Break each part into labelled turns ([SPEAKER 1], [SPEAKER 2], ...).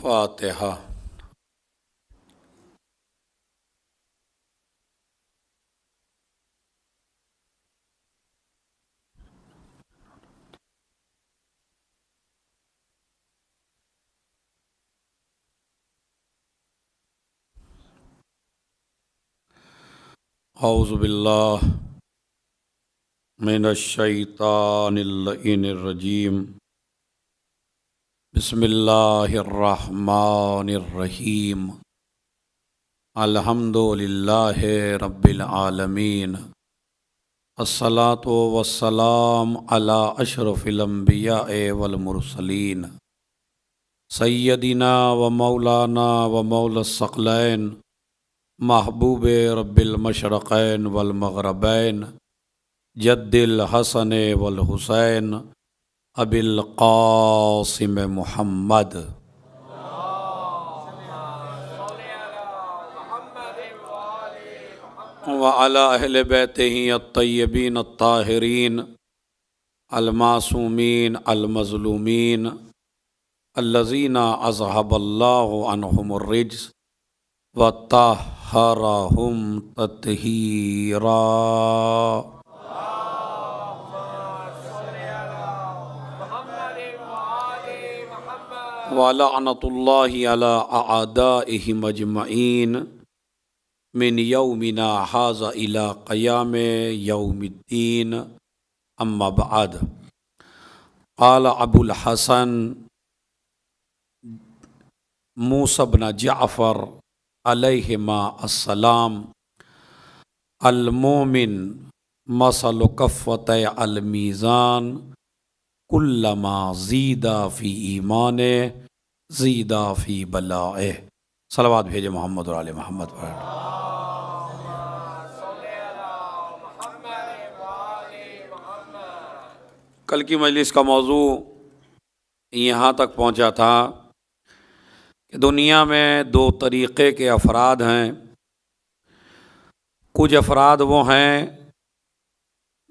[SPEAKER 1] फातिहा। औज़ु बिल्लाह मिनश्शैतानिर्रजीम। बिस्मिल्लाहिर्रहमानिर्रहीम। अल्हम्दुलिल्लाहि रब्बिल आलमीन। अस्सलातु वस्सलाम अला अशरफिल अंबियाए वल मुरसलीन सय्यदिना व मौलाना व मौलस सकलैन महबूब रब्बिल मशरक़ैन वल मग़रबैन जद्दिल हसन वल हुसैन अबिल क़ासिम मुहम्मद व अला अहले बैतिही अत्तय्यबीन अत्ताहिरीन अलमासूमीन अलमज़लूमीन अल्लज़ीना अज़हबल्लाहु अन्हुमुर रिज्स व तह्हरहुम तत्हीरा। व लअनतुल्लाहि अला अअदाइहिम अजमईन मिन यौमिना हाज़ा इला क़याम यौमिद्दीन। अम्मा बअद। क़ाल अबुल हसन मूसा ब्न जअफ़र अलैहिमा अस्सलाम अल मोमिन मसलु कफ़्फ़तै अल मीज़ान कुल्लमा ज़ीदा फ़ी ईमाने ज़ीदा फ़ी बलाए। सलवात भेजे मोहम्मद और आले मोहम्मद पर। कल की मजलिस का मौजू यहाँ तक पहुँचा था कि दुनिया में दो तरीक़े के अफराद हैं। कुछ अफराद वो हैं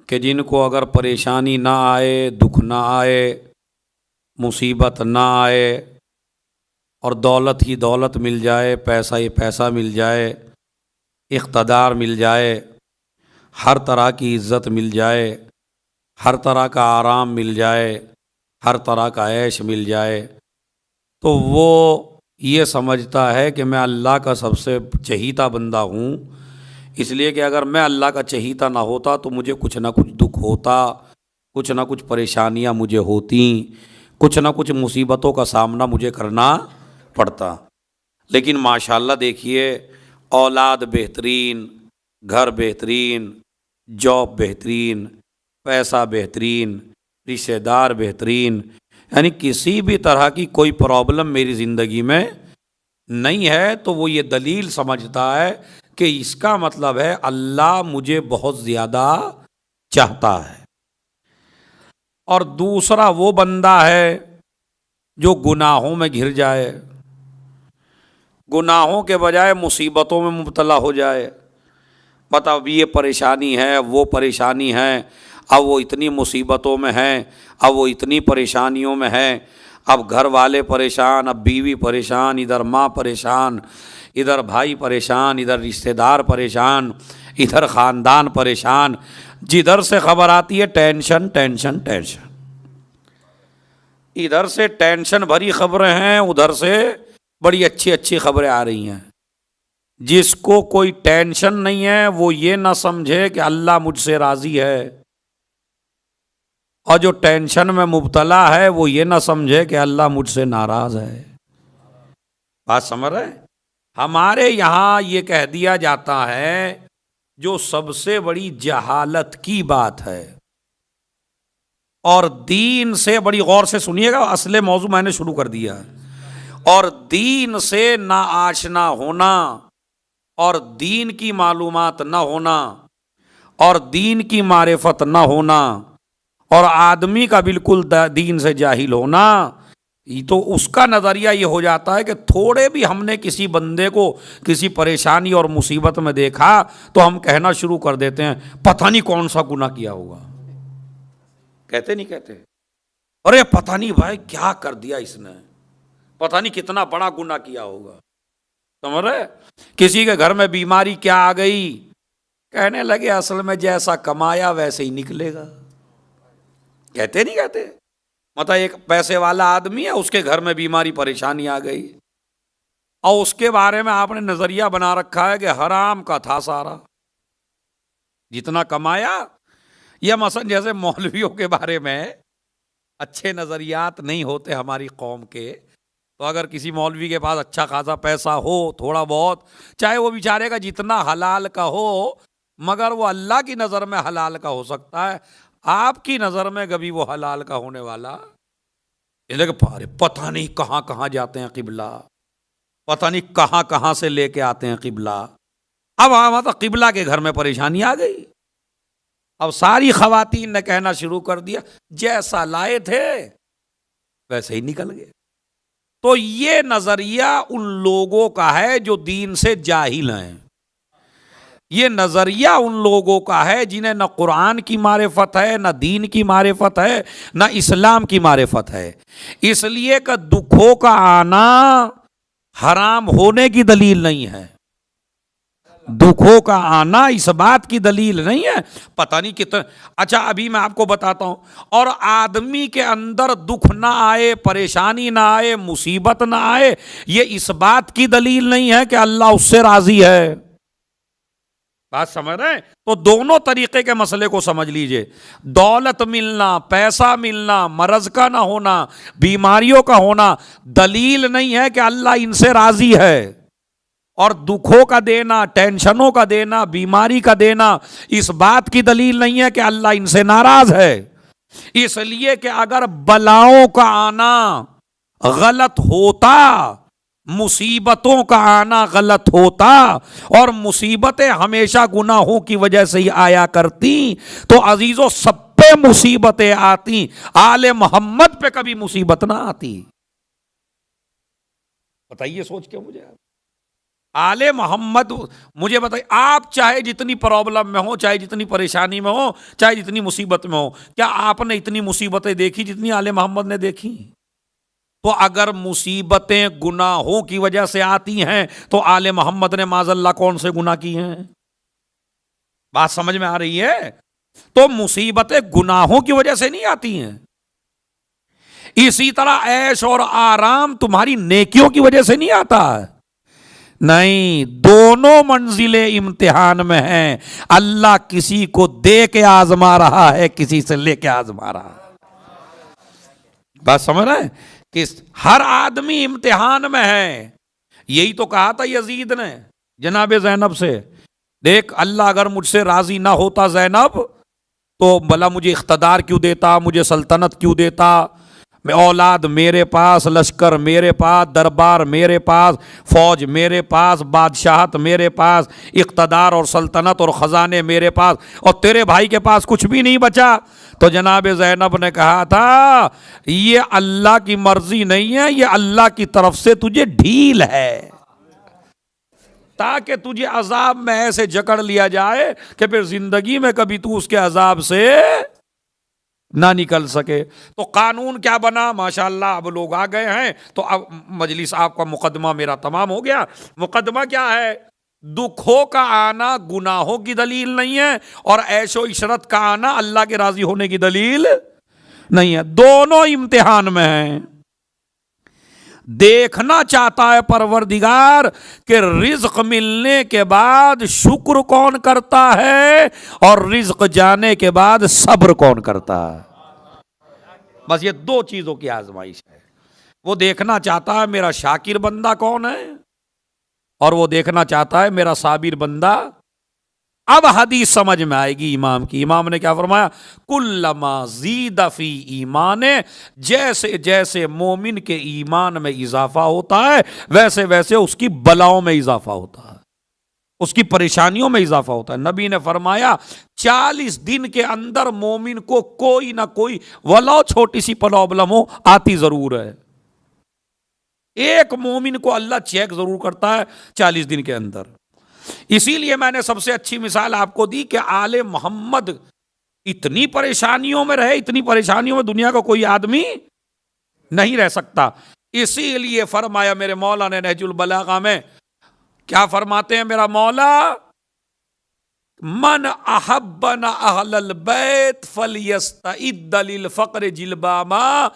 [SPEAKER 1] कि जिनको अगर परेशानी ना आए, दुख ना आए, मुसीबत ना आए और दौलत ही दौलत मिल जाए, पैसा ही पैसा मिल जाए, इक़्तिदार मिल जाए, हर तरह की इज़्ज़त मिल जाए, हर तरह का आराम मिल जाए, हर तरह का ऐश मिल जाए, तो वो ये समझता है कि मैं अल्लाह का सबसे चहीता बंदा हूँ, इसलिए कि अगर मैं अल्लाह का चहीता ना होता तो मुझे कुछ ना कुछ दुख होता, कुछ ना कुछ परेशानियाँ मुझे होती, कुछ ना कुछ मुसीबतों का सामना मुझे करना पड़ता। लेकिन माशाल्लाह देखिए, औलाद बेहतरीन, घर बेहतरीन, जॉब बेहतरीन, पैसा बेहतरीन, रिश्तेदार बेहतरीन, यानी किसी भी तरह की कोई प्रॉब्लम मेरी ज़िंदगी में नहीं है, तो वो ये दलील समझता है कि इसका मतलब है अल्लाह मुझे बहुत ज़्यादा चाहता है। और दूसरा वो बंदा है जो गुनाहों में घिर जाए, गुनाहों के बजाय मुसीबतों में मुब्तला हो जाए। बताओ, अब ये परेशानी है, वो परेशानी है, अब वो इतनी मुसीबतों में है, अब वो इतनी परेशानियों में है, अब घर वाले परेशान, अब बीवी परेशान, इधर माँ परेशान, इधर भाई परेशान, इधर रिश्तेदार परेशान, इधर ख़ानदान परेशान। जिधर से खबर आती है टेंशन टेंशन टेंशन। इधर से टेंशन भरी खबरें हैं, उधर से बड़ी अच्छी अच्छी खबरें आ रही हैं। जिसको कोई टेंशन नहीं है वो ये ना समझे कि अल्लाह मुझसे राज़ी है, और जो टेंशन में मुब्तला है वो ये ना समझे कि अल्लाह मुझसे नाराज़ है। बात समझ रहे? हमारे यहाँ ये कह दिया जाता है, जो सबसे बड़ी जहालत की बात है, और दीन से, बड़ी गौर से सुनिएगा, असले मौजू मैंने शुरू कर दिया है, और दीन से ना आशना होना और दीन की मालूमात ना होना और दीन की मारिफत ना होना और आदमी का बिल्कुल दीन से जाहिल होना, तो उसका नज़रिया ये हो जाता है कि थोड़े भी हमने किसी बंदे को किसी परेशानी और मुसीबत में देखा तो हम कहना शुरू कर देते हैं पता नहीं कौन सा गुनाह किया होगा। कहते नहीं कहते? अरे पता नहीं भाई क्या कर दिया इसने, पता नहीं कितना बड़ा गुनाह किया होगा। समझ रहे? किसी के घर में बीमारी क्या आ गई, कहने लगे असल में जैसा कमाया वैसे ही निकलेगा। कहते नहीं कहते? मतलब एक पैसे वाला आदमी है, उसके घर में बीमारी परेशानी आ गई और उसके बारे में आपने नजरिया बना रखा है कि हराम का था सारा, जितना कमाया। यह मसलन जैसे मौलवियों के बारे में अच्छे नजरियात नहीं होते हमारी कौम के, तो अगर किसी मौलवी के पास अच्छा खासा पैसा हो, थोड़ा बहुत, चाहे वो बेचारे का जितना हलाल का हो, मगर वो अल्लाह की नज़र में हलाल का हो सकता है, आपकी नज़र में कभी वो हलाल का होने वाला। अरे पता नहीं कहाँ कहाँ जाते हैं किबला, पता नहीं कहाँ कहाँ से लेके आते हैं किबला। अब हम तो किबला के घर में परेशानी आ गई। अब सारी खवातीन ने कहना शुरू कर दिया जैसा लाए थे वैसे ही निकल गए। तो ये नजरिया उन लोगों का है जो दीन से जाहिल हैं। ये नजरिया उन लोगों का है जिन्हें न कुरान की मारिफत है, न दीन की मारिफत है, न इस्लाम की मारिफत है। इसलिए कि दुखों का आना हराम होने की दलील नहीं है, दुखों का आना इस बात की दलील नहीं है। पता नहीं कितना अच्छा, अभी मैं आपको बताता हूं। और आदमी के अंदर दुख ना आए, परेशानी ना आए, मुसीबत ना आए, ये इस बात की दलील नहीं है कि अल्लाह उससे राजी है। बात समझ रहे हैं? तो दोनों तरीके के मसले को समझ लीजिए। दौलत मिलना, पैसा मिलना, मर्ज का ना होना, बीमारियों का होना दलील नहीं है कि अल्लाह इनसे राजी है। और दुखों का देना, टेंशनों का देना, बीमारी का देना इस बात की दलील नहीं है कि अल्लाह इनसे नाराज है। इसलिए कि अगर बलाओं का आना गलत होता, मुसीबतों का आना गलत होता, और मुसीबतें हमेशा गुनाहों की वजह से ही आया करती, तो अजीजों सब पे मुसीबतें आती, आले मोहम्मद पे कभी मुसीबत ना आती। बताइए सोच के मुझे, आले मोहम्मद, मुझे बताइए, आप चाहे जितनी प्रॉब्लम में हो, चाहे जितनी परेशानी में हो, चाहे जितनी मुसीबत में हो, क्या आपने इतनी मुसीबतें देखी जितनी आले मोहम्मद ने देखी? तो अगर मुसीबतें गुनाहों की वजह से आती हैं तो आले मोहम्मद ने माज़ल्लाह कौन से गुनाह किए हैं? बात समझ में आ रही है? तो मुसीबतें गुनाहों की वजह से नहीं आती हैं। इसी तरह ऐश और आराम तुम्हारी नेकियों की वजह से नहीं आता है। नहीं, दोनों मंजिलें इम्तिहान में हैं। अल्लाह किसी को दे के आजमा रहा है, किसी से लेके आजमा रहा है। बात समझ रहे हैं? कि हर आदमी इम्तिहान में है। यही तो कहा था यजीद ने जनाब ज़ैनब से, देख अल्लाह अगर मुझसे राजी ना होता ज़ैनब, तो भला मुझे इख्तदार क्यों देता, मुझे सल्तनत क्यों देता? मैं औलाद मेरे पास, लश्कर मेरे पास, दरबार मेरे पास, फौज मेरे पास, बादशाहत मेरे पास, इख्तदार और सल्तनत और ख़जाने मेरे पास, और तेरे भाई के पास कुछ भी नहीं बचा। तो जनाब ज़ैनब ने कहा था ये अल्लाह की मर्जी नहीं है, ये अल्लाह की तरफ से तुझे ढील है, ताकि तुझे अजाब में ऐसे जकड़ लिया जाए कि फिर जिंदगी में कभी तू उसके अजाब से ना निकल सके। तो कानून क्या बना? माशाअल्लाह अब लोग आ गए हैं, तो अब मजलिस आपका मुकदमा मेरा तमाम हो गया। मुकदमा क्या है? दुखों का आना गुनाहों की दलील नहीं है, और ऐशो इशरत का आना अल्लाह के राजी होने की दलील नहीं है। दोनों इम्तिहान में हैं। देखना चाहता है परवरदिगार कि रिज्क मिलने के बाद शुक्र कौन करता है, और रिज्क जाने के बाद सब्र कौन करता है। बस ये दो चीजों की आजमाइश है। वो देखना चाहता है मेरा शाकिर बंदा कौन है, और वो देखना चाहता है मेरा साबिर बंदा। अब हदीस समझ में आएगी इमाम की। इमाम ने क्या फरमाया? कुल्लमा ज़ीदा फी ईमाने, जैसे जैसे मोमिन के ईमान में इजाफा होता है वैसे वैसे उसकी बलाओं में इजाफा होता है, उसकी परेशानियों में इजाफा होता है। नबी ने फरमाया 40 दिन के अंदर मोमिन को कोई ना कोई वलो छोटी सी प्रॉब्लम हो आती जरूर है। एक मोमिन को अल्लाह चेक जरूर करता है 40 दिन के अंदर। इसीलिए मैंने सबसे अच्छी मिसाल आपको दी कि आले मोहम्मद इतनी परेशानियों में रहे, इतनी परेशानियों में दुनिया का कोई आदमी नहीं रह सकता। इसीलिए फरमाया मेरे मौला ने नहजुल बलागा में, क्या फरमाते हैं मेरा मौला, मन अहब्बन अहलल बैत फलयस्तइद्द लिल फ़क्र जिलबामा।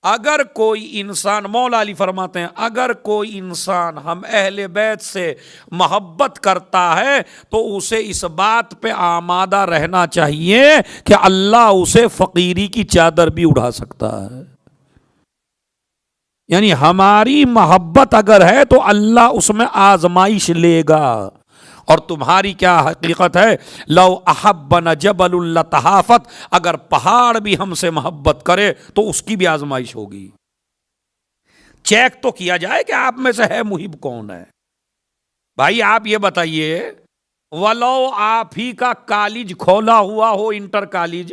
[SPEAKER 1] अगर कोई इंसान, मौला अली फरमाते हैं, अगर कोई इंसान हम अहले बैत से मोहब्बत करता है तो उसे इस बात पे आमादा रहना चाहिए कि अल्लाह उसे फकीरी की चादर भी उड़ा सकता है। यानी हमारी मोहब्बत अगर है तो अल्लाह उसमें आजमाइश लेगा। और तुम्हारी क्या हकीकत है, लो अहब्बन जबलुल लतहाफत, अगर पहाड़ भी हमसे मोहब्बत करे तो उसकी भी आजमाइश होगी। चेक तो किया जाए कि आप में से है मुहिब कौन है। भाई आप ये बताइए, वलो आप ही का कॉलेज खोला हुआ हो, इंटर कॉलेज,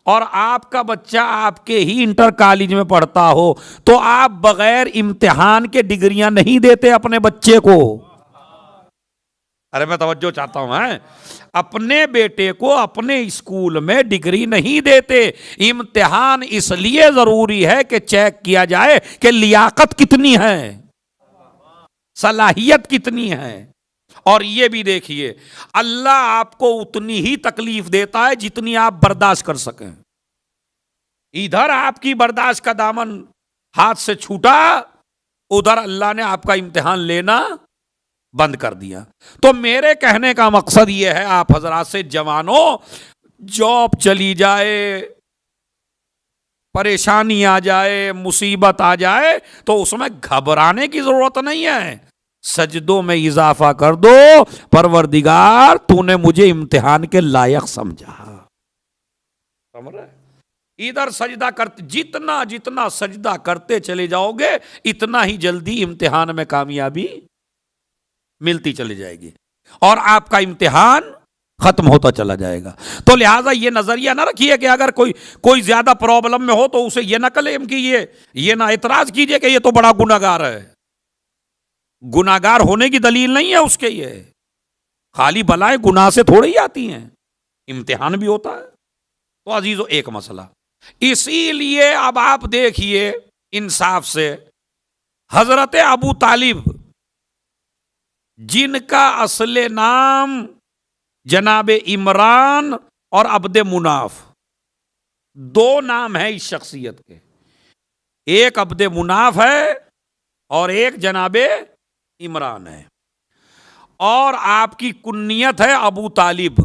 [SPEAKER 1] और आपका बच्चा आपके ही इंटर कॉलेज में पढ़ता हो, तो आप बगैर इम्तिहान के डिग्रियां नहीं देते अपने बच्चे को। अरे मैं तवज्जो चाहता हूं, है अपने बेटे को अपने स्कूल में डिग्री नहीं देते। इम्तिहान इसलिए जरूरी है कि चेक किया जाए कि लियाकत कितनी है, सलाहियत कितनी है। और ये भी देखिए, अल्लाह आपको उतनी ही तकलीफ देता है जितनी आप बर्दाश्त कर सकें। इधर आपकी बर्दाश्त का दामन हाथ से छूटा, उधर अल्लाह ने आपका इम्तिहान लेना बंद कर दिया। तो मेरे कहने का मकसद यह है, आप हजरात से, जवानों, जॉब चली जाए, परेशानी आ जाए, मुसीबत आ जाए, तो उसमें घबराने की जरूरत नहीं है। सजदों में इजाफा कर दो, परवरदिगार तूने मुझे इम्तिहान के लायक समझा। समझ रहे? इधर सजदा करते, जितना जितना सजदा करते चले जाओगे इतना ही जल्दी इम्तिहान में कामयाबी मिलती चली जाएगी और आपका इम्तिहान खत्म होता चला जाएगा। तो लिहाजा ये नजरिया ना रखिए कि अगर कोई ज्यादा प्रॉब्लम में हो तो उसे ये ना क्लेम कीजिए, ये ना इतराज कीजिए कि ये तो बड़ा गुनाहगार है। गुनाहगार होने की दलील नहीं है उसके, ये खाली बलाएं गुनाह से थोड़ी ही आती हैं, इम्तिहान भी होता है। तो अजीजों, एक मसला, इसीलिए अब आप देखिए इंसाफ से, हजरत अबू तालिब, जिनका असले नाम जनाब इमरान और अब्दे मुनाफ, दो नाम है इस शख्सियत के, एक अब्दे मुनाफ है और एक जनाबे इमरान है। और आपकी कुन्नियत है अबू तालिब।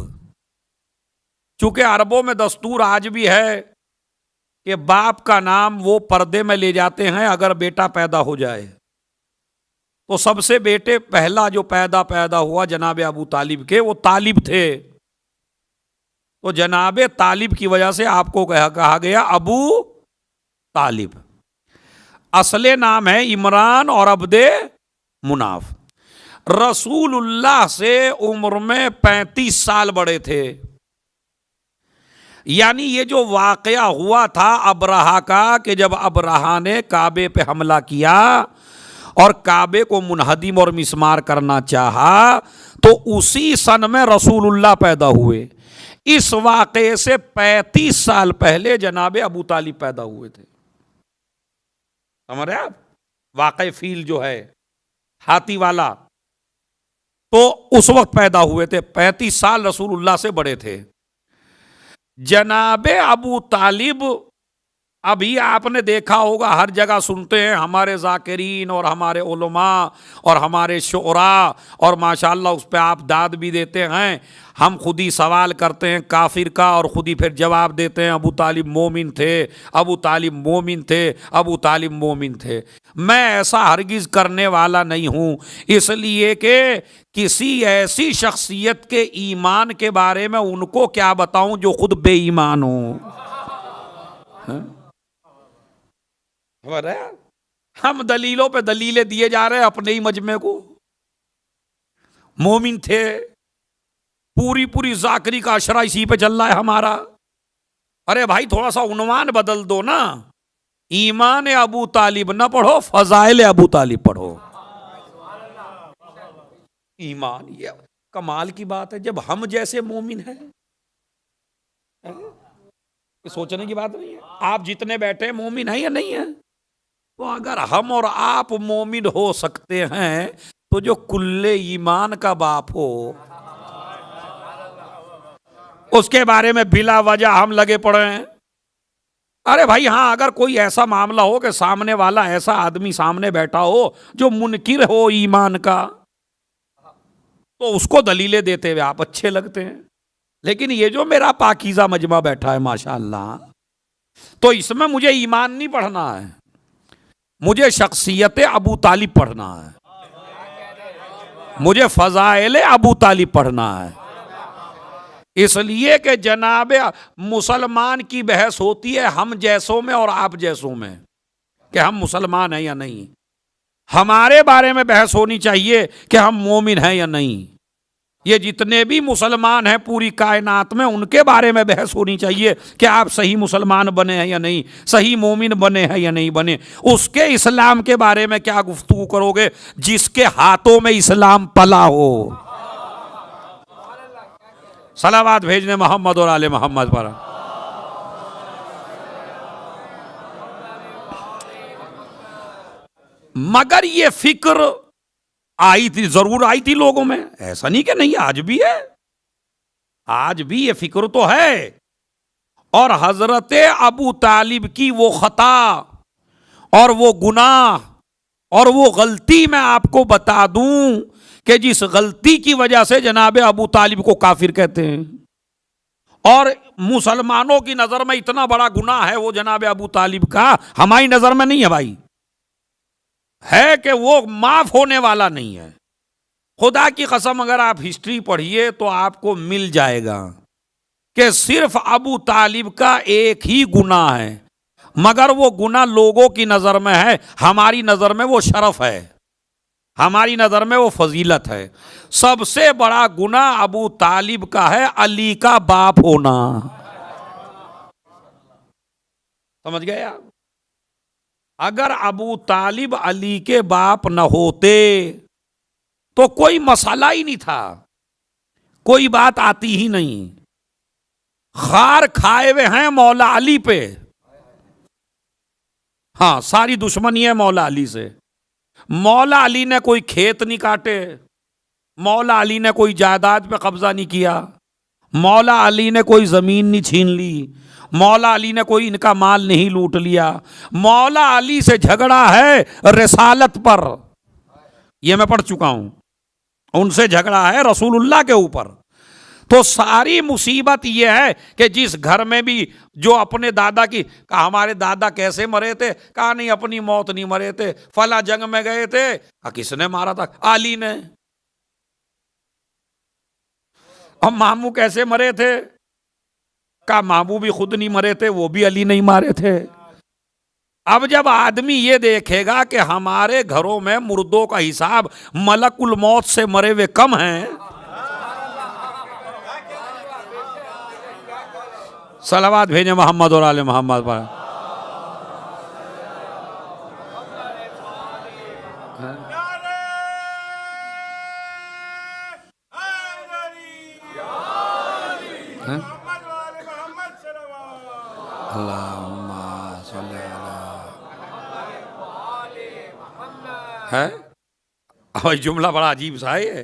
[SPEAKER 1] चूंकि अरबों में दस्तूर आज भी है कि बाप का नाम वो पर्दे में ले जाते हैं अगर बेटा पैदा हो जाए। तो सबसे बेटे पहला जो पैदा हुआ जनाबे अबू तालिब के, वो तालिब थे। तो जनाबे तालिब की वजह से आपको कहा गया अबू तालिब। असले नाम है इमरान और अब्दे मुनाफ। रसूलुल्लाह से उम्र में 35 साल बड़े थे। यानी ये जो वाकया हुआ था अबरहा का, कि जब अबरहा ने काबे पे हमला किया और काबे को मुनहदिम और मिसमार करना चाहा, तो उसी सन में रसूलुल्लाह पैदा हुए। इस वाकये से 35 साल पहले जनाबे अबू तालिब पैदा हुए थे। समझ रहे आप? वाकई फील जो है हाथी वाला, तो उस वक्त पैदा हुए थे। 35 साल रसूलुल्लाह से बड़े थे जनाबे अबू तालिब। अभी आपने देखा होगा, हर जगह सुनते हैं हमारे जाकिरीन और हमारे उलमा और हमारे शुरा, और माशाअल्लाह उस पर आप दाद भी देते हैं। हम खुद ही सवाल करते हैं काफिर का और खुद ही फिर जवाब देते हैं अबू तालिब मोमिन थे, अबू तालिब मोमिन थे, अबू तालिब मोमिन थे। मैं ऐसा हरगिज़ करने वाला नहीं हूँ, इसलिए कि किसी ऐसी शख्सियत के ईमान के बारे में उनको क्या बताऊं जो खुद बेईमान हो। हम दलीलों पे दलीलें दिए जा रहे हैं अपने ही मजमे को। मोमिन थे, पूरी पूरी जाकरी का अशरा इसी पे चल रहा है हमारा। अरे भाई थोड़ा सा उन्वान बदल दो ना, ईमान अबू तालिब ना पढ़ो, फजाइल अबू तालिब पढ़ो। ईमान, ये कमाल की बात है जब हम जैसे मोमिन हैं। सोचने की बात नहीं है। आप जितने बैठे हैं मोमिन है या नहीं है? तो अगर हम और आप मोमिन हो सकते हैं तो जो कुल्ले ईमान का बाप हो उसके बारे में बिला वजह हम लगे पड़े हैं। अरे भाई हाँ, अगर कोई ऐसा मामला हो कि सामने वाला ऐसा आदमी सामने बैठा हो जो मुनकिर हो ईमान का, तो उसको दलीलें देते हुए आप अच्छे लगते हैं। लेकिन ये जो मेरा पाकीज़ा मजमा बैठा है माशाअल्लाह, तो इसमें मुझे ईमान नहीं पढ़ना है, मुझे शख्सियत अबू तालिब पढ़ना है, मुझे फजाइल अबू तालिब पढ़ना है। इसलिए कि जनाब मुसलमान की बहस होती है हम जैसों में और आप जैसों में, कि हम मुसलमान हैं या नहीं। हमारे बारे में बहस होनी चाहिए कि हम मोमिन हैं या नहीं। ये जितने भी मुसलमान हैं पूरी कायनात में, उनके बारे में बहस होनी चाहिए कि आप सही मुसलमान बने हैं या नहीं, सही मोमिन बने हैं या नहीं बने। उसके इस्लाम के बारे में क्या गुफ्तगू करोगे जिसके हाथों में इस्लाम पला हो। सलावत भेजने मोहम्मद और आले मोहम्मद पर। मगर ये फिक्र आई थी, जरूर आई थी लोगों में, ऐसा नहीं कि नहीं, आज भी है, आज भी ये फिक्र तो है। और हजरत अबू तालिब की वो खता और वो गुनाह और वो गलती मैं आपको बता दूं कि जिस गलती की वजह से जनाब अबू तालिब को काफिर कहते हैं। और मुसलमानों की नजर में इतना बड़ा गुनाह है वो जनाब अबू तालिब का, हमारी नजर में नहीं है भाई, है कि वो माफ होने वाला नहीं है। खुदा की कसम अगर आप हिस्ट्री पढ़िए तो आपको मिल जाएगा कि सिर्फ अबू तालिब का एक ही गुनाह है, मगर वो गुनाह लोगों की नजर में है, हमारी नजर में वो शरफ है, हमारी नजर में वो फजीलत है। सबसे बड़ा गुनाह अबू तालिब का है अली का बाप होना। समझ गए आप? अगर अबू तालिब अली के बाप न होते तो कोई मसला ही नहीं था, कोई बात आती ही नहीं। खार खाए हुए हैं मौला अली पे, हाँ सारी दुश्मनी है मौला अली से। मौला अली ने कोई खेत नहीं काटे, मौला अली ने कोई जायदाद पे कब्जा नहीं किया, मौला अली ने कोई जमीन नहीं छीन ली, मौला अली ने कोई इनका माल नहीं लूट लिया। मौला अली से झगड़ा है रिसालत पर, यह मैं पढ़ चुका हूं, उनसे झगड़ा है रसूलुल्लाह के ऊपर। तो सारी मुसीबत यह है कि जिस घर में भी जो अपने दादा की, कहा हमारे दादा कैसे मरे थे, कहा नहीं अपनी मौत नहीं मरे थे, फला जंग में गए थे, किसने मारा था, अली ने। अब मामू कैसे मरे थे, कहा मामू भी खुद नहीं मरे थे, वो भी अली नहीं मारे थे। अब जब आदमी ये देखेगा कि हमारे घरों में मुर्दों का हिसाब मलकुल मौत से मरे हुए कम हैं, सलावत भेजे मोहम्मद और आले मोहम्मद पर। है और जुमला बड़ा अजीब सा है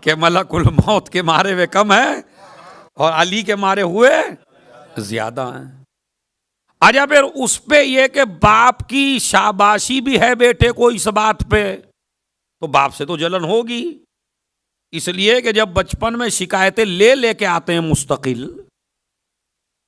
[SPEAKER 1] कि मलकुल मौत के मारे हुए कम है और अली के मारे हुए ज्यादा हैं। अच्छा फिर उस पे ये कि बाप की शाबाशी भी है बेटे को इस बात पे, तो बाप से तो जलन होगी। इसलिए कि जब बचपन में शिकायतें ले लेके आते हैं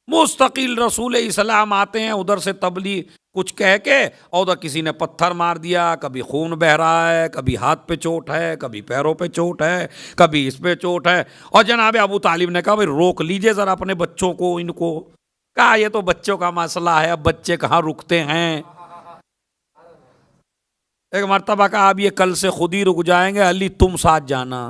[SPEAKER 1] मुस्तकिल रसूल इस्लाम आते हैं, उधर से तबलीग कुछ कह के और उधर किसी ने पत्थर मार दिया, कभी खून बह रहा है, कभी हाथ पे चोट है, कभी पैरों पे चोट है, कभी इस पे चोट है। और जनाब अबू तालिब ने कहा भाई रोक लीजिए जरा अपने बच्चों को, इनको। कहा ये तो बच्चों का मसला है, अब बच्चे कहाँ रुकते हैं। एक मर्तबा कहा अब ये कल से खुद ही रुक जाएंगे, अली तुम साथ जाना।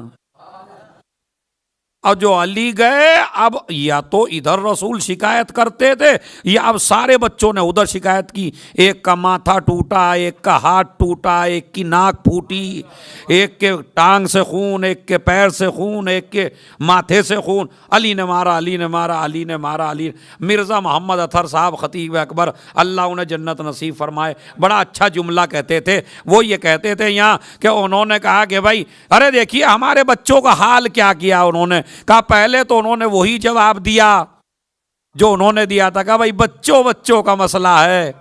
[SPEAKER 1] और जो अली गए, अब या तो इधर रसूल शिकायत करते थे या अब सारे बच्चों ने उधर शिकायत की। एक का माथा टूटा, एक का हाथ टूटा, एक की नाक फूटी, एक के टांग से खून, एक के पैर से खून, एक के माथे से खून। अली ने मारा, अली ने मारा, अली ने मारा, अली। मिर्ज़ा मोहम्मद अतहर साहब खतीब अकबर, अल्लाह उन्हें जन्नत नसीब फरमाए, बड़ा अच्छा जुमला कहते थे। वो ये कहते थे यहाँ कि उन्होंने कहा कि भाई अरे देखिए हमारे बच्चों का हाल क्या किया। उन्होंने कहा, पहले तो उन्होंने वही जवाब दिया जो उन्होंने दिया था, कहा भाई बच्चों बच्चों का मसला है,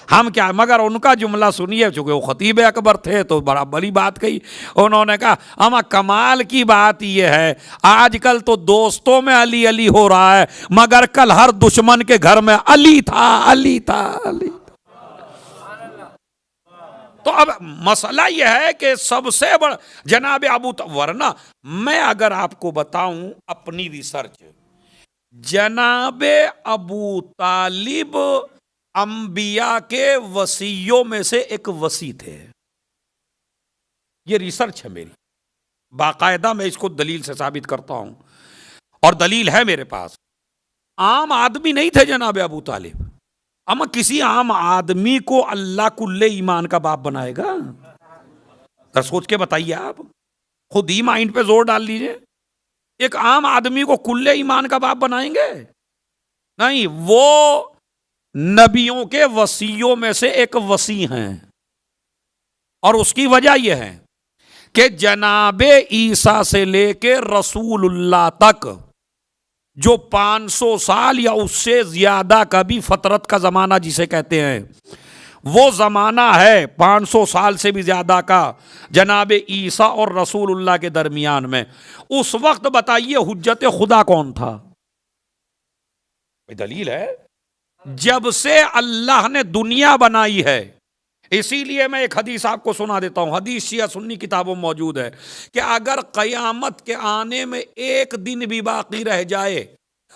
[SPEAKER 1] हम क्या। मगर उनका जुमला सुनिए, चूंकि वो खतीब अकबर थे तो बड़ा बड़ी बात कही। उन्होंने कहा, अमा कमाल की बात यह है, आजकल तो दोस्तों में अली अली हो रहा है, मगर कल हर दुश्मन के घर में अली था, अली था, अली। तो अब मसला यह है कि सबसे बड़ा जनाब अबू, वरना मैं अगर आपको बताऊं अपनी रिसर्च, जनाब अबू तालिब अंबिया के वसीयों में से एक वसी थे। ये रिसर्च है मेरी, बाकायदा मैं इसको दलील से साबित करता हूं और दलील है मेरे पास। आम आदमी नहीं थे जनाब अबू तालिब। अमा किसी आम आदमी को अल्लाह कुल्ले ईमान का बाप बनाएगा? तो सोच के बताइए, आप खुद ही माइंड पे जोर डाल लीजिए। एक आम आदमी को कुल्ले ईमान का बाप बनाएंगे? नहीं, वो नबियों के वसीयों में से एक वसी हैं। और उसकी वजह यह है कि जनाबे ईसा से लेके रसूलुल्लाह तक जो 500 साल या उससे ज्यादा का भी फतरत का जमाना जिसे कहते हैं, वो जमाना है 500 साल से भी ज्यादा का जनाबे ईसा और रसूलुल्लाह के दरमियान में। उस वक्त बताइए हुज्जत खुदा कौन था? दलील है, जब से अल्लाह ने दुनिया बनाई है। इसीलिए मैं एक हदीस आपको सुना देता हूं, हदीस शिया सुन्नी किताबों में मौजूद है कि अगर कयामत के आने में एक दिन भी बाकी रह जाए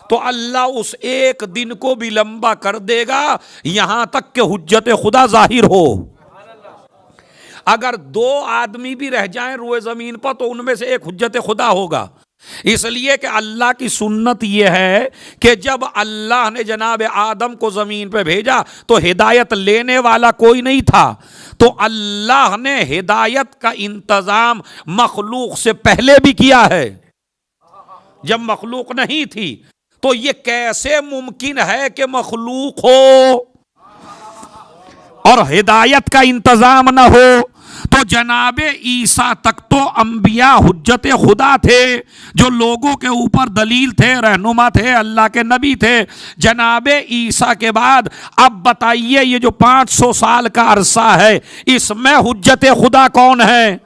[SPEAKER 1] तो अल्लाह उस एक दिन को भी लंबा कर देगा यहां तक कि हुज्जत खुदा जाहिर हो। अगर 2 आदमी भी रह जाएं रुए जमीन पर तो उनमें से एक हुज्जत खुदा होगा। इसलिए कि अल्लाह की सुन्नत यह है कि जब अल्लाह ने जनाब आदम को जमीन पे भेजा तो हिदायत लेने वाला कोई नहीं था, तो अल्लाह ने हिदायत का इंतजाम मखलूक से पहले भी किया है। जब मखलूक नहीं थी तो यह कैसे मुमकिन है कि मखलूक हो और हिदायत का इंतजाम ना हो? तो जनाबे ईसा तक तो अंबिया हुज्जत खुदा थे, जो लोगों के ऊपर दलील थे, रहनुमा थे, अल्लाह के नबी थे। जनाबे ईसा के बाद अब बताइए ये जो 500 साल का अरसा है, इसमें हुज्जत खुदा कौन है?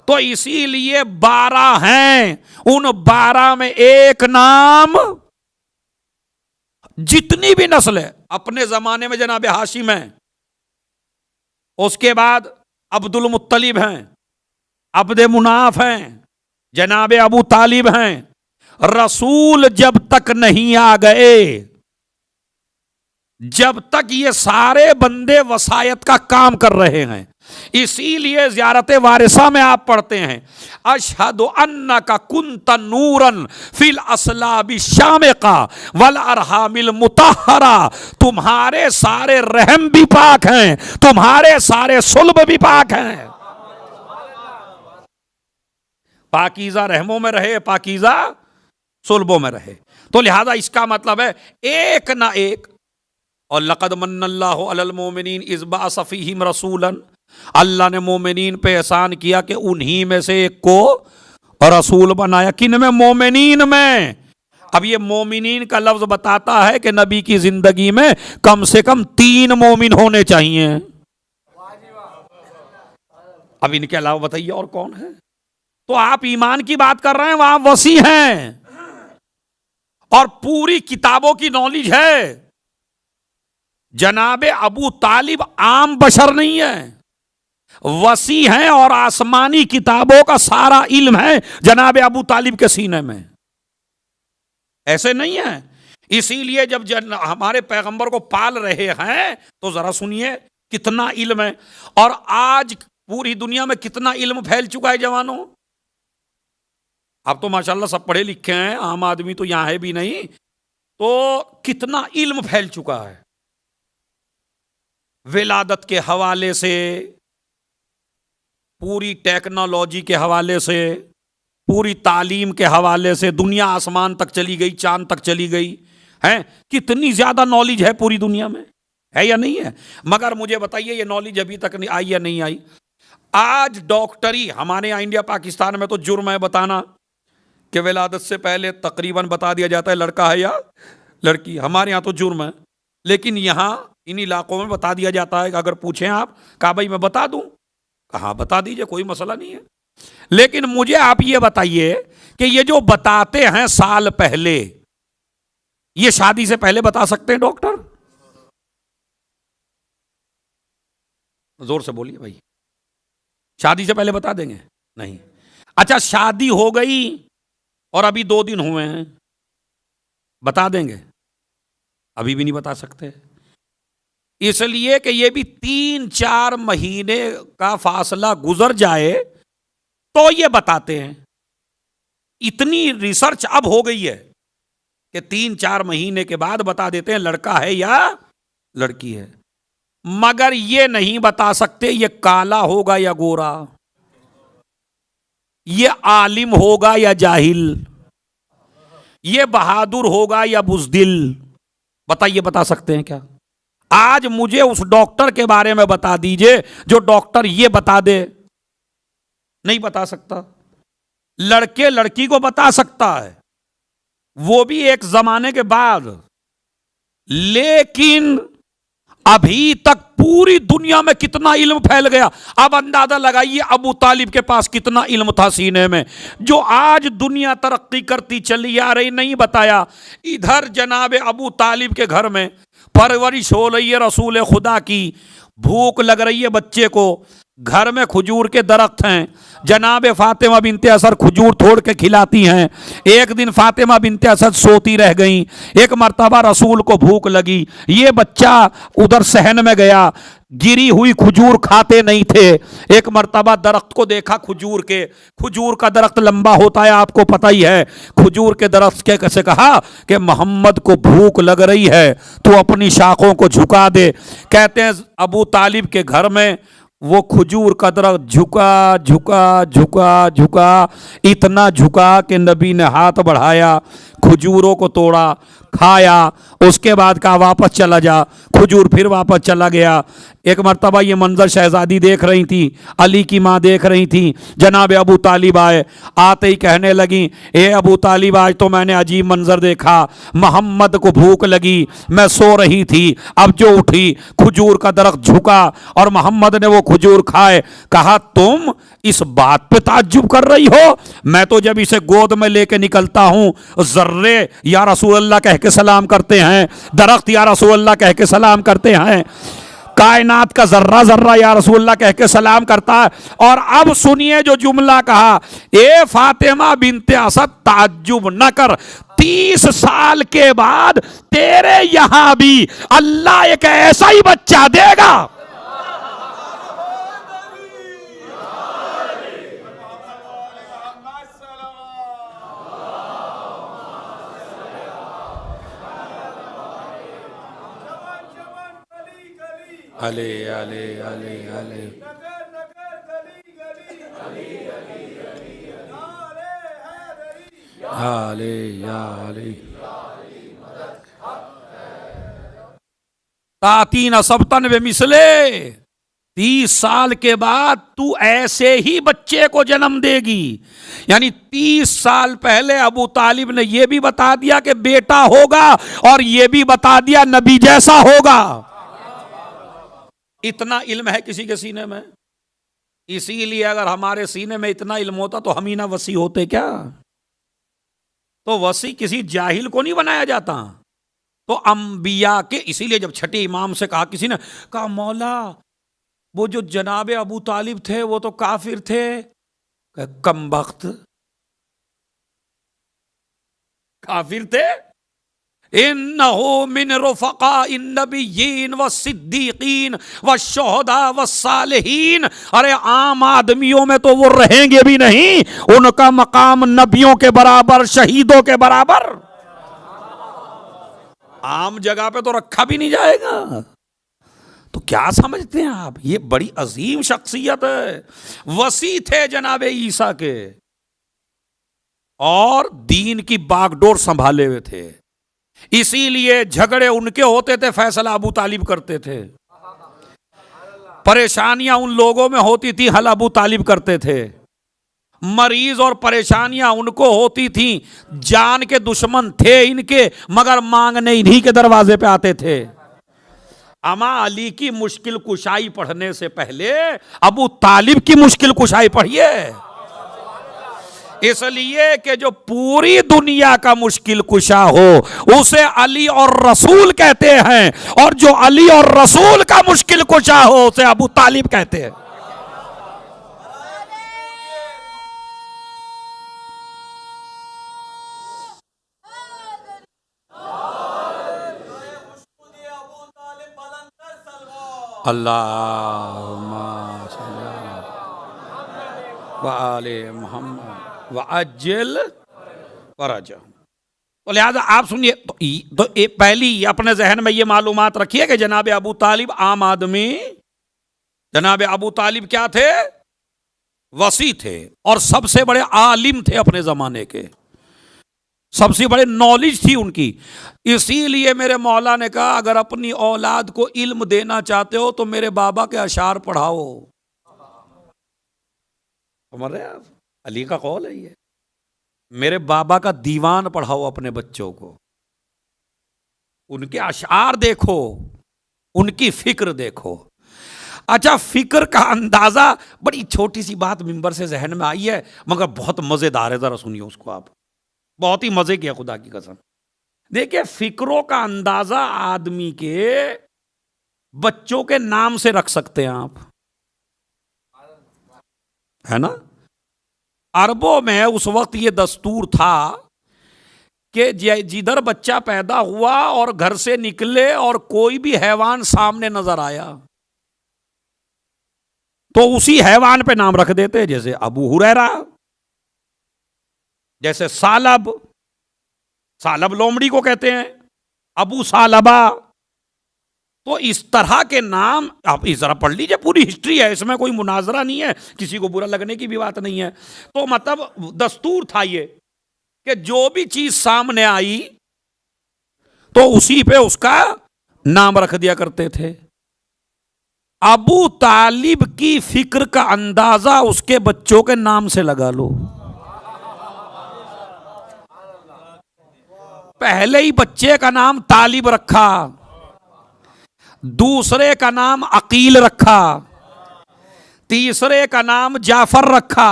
[SPEAKER 1] तो इसीलिए 12 हैं, उन 12 में एक नाम, जितनी भी नस्ल है अपने जमाने में जनाब हाशिम है, उसके बाद अब्दुल मुत्तलिब हैं, अब्दे मुनाफ हैं, जनाब अबू तालिब हैं। रसूल जब तक नहीं आ गए, जब तक ये सारे बंदे वसायत का काम कर रहे हैं। इसीलिए ज़ियारत वारिसा में आप पढ़ते हैं, अशहदु अन्नका कुंत नूरन फिल असलाबि शामिका वल अरहामिल मुतहहरा। तुम्हारे सारे रहम भी पाक हैं, तुम्हारे सारे सुल्ब भी पाक हैं। पाकीज़ा रहमों में रहे, पाकीज़ा सुल्बों में रहे। तो लिहाजा इसका मतलब है एक ना एक। और लक़द मन्नल्लाहु अलल मोमिनीन इज़ बअस फ़ीहिम रसूलन, अल्लाह ने मोमिनीन पे एहसान किया कि उन्हीं में से एक को रसूल बनाया। किन में? मोमिनीन में। अब ये मोमिनीन का लफ्ज बताता है कि नबी की जिंदगी में कम से कम 3 मोमिन होने चाहिए। अब इनके अलावा बताइए और कौन है? तो आप ईमान की बात कर रहे हैं, वहां वसी हैं और पूरी किताबों की नॉलेज है। जनाबे अबू तालिब आम बशर नहीं है, वसी हैं और आसमानी किताबों का सारा इल्म है जनाबे अबू तालिब के सीने में। ऐसे नहीं है। इसीलिए जब हमारे पैगंबर को पाल रहे हैं तो जरा सुनिए कितना इल्म है। और आज पूरी दुनिया में कितना इल्म फैल चुका है जवानों। आप तो माशाल्लाह सब पढ़े लिखे हैं, आम आदमी तो यहाँ है भी नहीं। तो कितना इल्म फैल चुका है विलादत के हवाले से, पूरी टेक्नोलॉजी के हवाले से, पूरी तालीम के हवाले से। दुनिया आसमान तक चली गई, चांद तक चली गई है। कितनी ज्यादा नॉलेज है पूरी दुनिया में, है या नहीं है? मगर मुझे बताइए ये नॉलेज अभी तक नहीं आई या नहीं आई? आज डॉक्टरी हमारे यहाँ इंडिया पाकिस्तान में तो जुर्म है बताना कि विलादत से पहले तकरीबन बता दिया जाता है लड़का है या लड़की। हमारे यहाँ तो जुर्म है, लेकिन यहाँ इन इलाकों में बता दिया जाता है। अगर पूछें आप, कहा भाई मैं बता दूं, कहा बता दीजिए, कोई मसला नहीं है। लेकिन मुझे आप ये बताइए कि ये जो बताते हैं साल पहले, ये शादी से पहले बता सकते हैं डॉक्टर? जोर से बोलिए भाई, शादी से पहले बता देंगे? नहीं। अच्छा, शादी हो गई और अभी 2 दिन हुए हैं, बता देंगे? अभी भी नहीं बता सकते, इसलिए कि ये भी 3-4 महीने का फासला गुजर जाए तो ये बताते हैं। इतनी रिसर्च अब हो गई है कि 3-4 महीने के बाद बता देते हैं लड़का है या लड़की है। मगर ये नहीं बता सकते ये काला होगा या गोरा, ये आलिम होगा या जाहिल, ये बहादुर होगा या बुज़दिल। बताइए, बता सकते हैं क्या? आज मुझे उस डॉक्टर के बारे में बता दीजिए जो डॉक्टर ये बता दे। नहीं बता सकता। लड़के लड़की को बता सकता है, वो भी एक जमाने के बाद, लेकिन अभी तक पूरी दुनिया में कितना इल्म फैल गया। अब अंदाजा लगाइए अबू तालिब के पास कितना इल्म था सीने में, जो आज दुनिया तरक्की करती चली आ रही नहीं बताया। इधर जनाब अबू तालिब के घर में परवरिश हो रही है रसूल खुदा की, भूख लग रही है बच्चे को, घर में खजूर के दरख्त हैं, जनाब फातिमा बिनते असद खजूर तोड़ के खिलाती हैं। एक दिन फातिमा बिनते असद सोती रह गईं, एक मर्तबा रसूल को भूख लगी, ये बच्चा उधर सहन में गया, गिरी हुई खजूर खाते नहीं थे। एक मर्तबा दरख्त को देखा खजूर के, खजूर का दरख्त लंबा होता है आपको पता ही है। खजूर के दरख्त के कैसे कहा कि मोहम्मद को भूख लग रही है, तो अपनी शाखों को झुका दे। कहते हैं अबू तालिब के घर में वो खजूर का दरख्त झुका झुका झुका झुका, इतना झुका कि नबी ने हाथ बढ़ाया, खजूरों को तोड़ा, खाया, उसके बाद कहा वापस चला जा, खजूर फिर वापस चला गया। एक मर्तबा ये मंजर शहजादी देख रही थी, अली की माँ देख रही थी, जनाब अबू तालिब आए, आते ही कहने लगी, ए अबू तालिब आज तो मैंने अजीब मंजर देखा, मोहम्मद को भूख लगी, मैं सो रही थी, अब जो उठी खजूर का दरख्त झुका और मोहम्मद ने वो खजूर खाए। कहा तुम इस बात पे ताज्जुब कर रही हो? मैं तो जब इसे गोद में लेके निकलता हूं जर्रे या रसूल अल्लाह कह के सलाम करते हैं, दरख्त या रसूल अल्लाह कह के सलाम करते हैं, कायनात का जर्रा जर्रा या रसूल अल्लाह कह के सलाम करता है। और अब सुनिए जो जुमला कहा, ए फातिमा बिनते असद ताज्जुब न कर, 30 साल के बाद तेरे यहां भी अल्लाह एक ऐसा ही बच्चा देगा। अले अले अले अले अले अले तातीन सबतन वे मिसले, 30 साल के बाद तू ऐसे ही बच्चे को जन्म देगी। यानी 30 साल पहले अबू तालिब ने यह भी बता दिया कि बेटा होगा और यह भी बता दिया नबी जैसा होगा। इतना इल्म है किसी के सीने में। इसीलिए अगर हमारे सीने में इतना इल्म होता तो हम ही ना वसी होते क्या? तो वसी किसी जाहिल को नहीं बनाया जाता, तो अंबिया के। इसीलिए जब छठे इमाम से कहा किसी ने, कहा मौला वो जो जनाबे अबू तालिब थे वो तो काफिर थे। कमबख्त, काफिर थे? इन्नहु मिन रुफ़क़ा इन नबिय्यीन व सिद्दीक़ीन व शुहदा व सालिहीन। अरे आम आदमियों में तो वो रहेंगे भी नहीं, उनका मकाम नबियों के बराबर, शहीदों के बराबर आम जगह पे तो रखा भी नहीं जाएगा। तो क्या समझते हैं आप, ये बड़ी अजीम शख्सियत है। वसी थे जनाबे ईसा के और दीन की बागडोर संभाले हुए थे, इसीलिए झगड़े उनके होते थे, फैसला अबू तालिब करते थे। परेशानियां उन लोगों में होती थी, हल अबू तालिब करते थे। मरीज और परेशानियां उनको होती थी, जान के दुश्मन थे इनके, मगर मांगने इन्हीं के दरवाजे पे आते थे। अमा अली की मुश्किल कुशाई पढ़ने से पहले अबू तालिब की मुश्किल कुशाई पढ़िए, इसलिए कि जो पूरी दुनिया का मुश्किल कुशा हो उसे अली और रसूल कहते हैं, और जो अली और रसूल का मुश्किल कुशा हो उसे अबू तालिब कहते हैं। अल्लाहुम्मा व आले मुहम्मद व अज्जिल फरज। तो लिहाजा आप सुनिए, तो पहली अपने जहन में ये मालूमात रखिए कि जनाब अबू तालिब आम आदमी, जनाब अबू तालिब क्या थे, वसी थे और सबसे बड़े आलिम थे अपने जमाने के, सबसे बड़े नॉलेज थी उनकी। इसीलिए मेरे मौला ने कहा अगर अपनी औलाद को इल्म देना चाहते हो तो मेरे बाबा के अशार पढ़ाओ। समझ रहे हैं आप, अली का कौल है ये, मेरे बाबा का दीवान पढ़ाओ अपने बच्चों को, उनके अशार देखो, उनकी फिक्र देखो। अच्छा, फिक्र का अंदाजा, बड़ी छोटी सी बात मिंबर से जहन में आई है मगर बहुत मजेदार है, जरा सुनिए उसको आप, बहुत ही मजे की है खुदा की कसम। देखिए, फिक्रों का अंदाजा आदमी के बच्चों के नाम से रख सकते हैं आप, है ना। अरबों में उस वक्त ये दस्तूर था कि जिधर बच्चा पैदा हुआ और घर से निकले और कोई भी हैवान सामने नजर आया तो उसी हैवान पे नाम रख देते, जैसे अबू हुरैरा, जैसे सालब, सालब लोमड़ी को कहते हैं, अबू सालबा। तो इस तरह के नाम आप इस तरह पढ़ लीजिए, पूरी हिस्ट्री है, इसमें कोई मुनाजरा नहीं है, किसी को बुरा लगने की भी बात नहीं है। तो मतलब दस्तूर था ये कि जो भी चीज सामने आई तो उसी पे उसका नाम रख दिया करते थे। अबू तालिब की फिक्र का अंदाजा उसके बच्चों के नाम से लगा लो। पहले ही बच्चे का नाम तालिब रखा, दूसरे का नाम अकील रखा, तीसरे का नाम जाफर रखा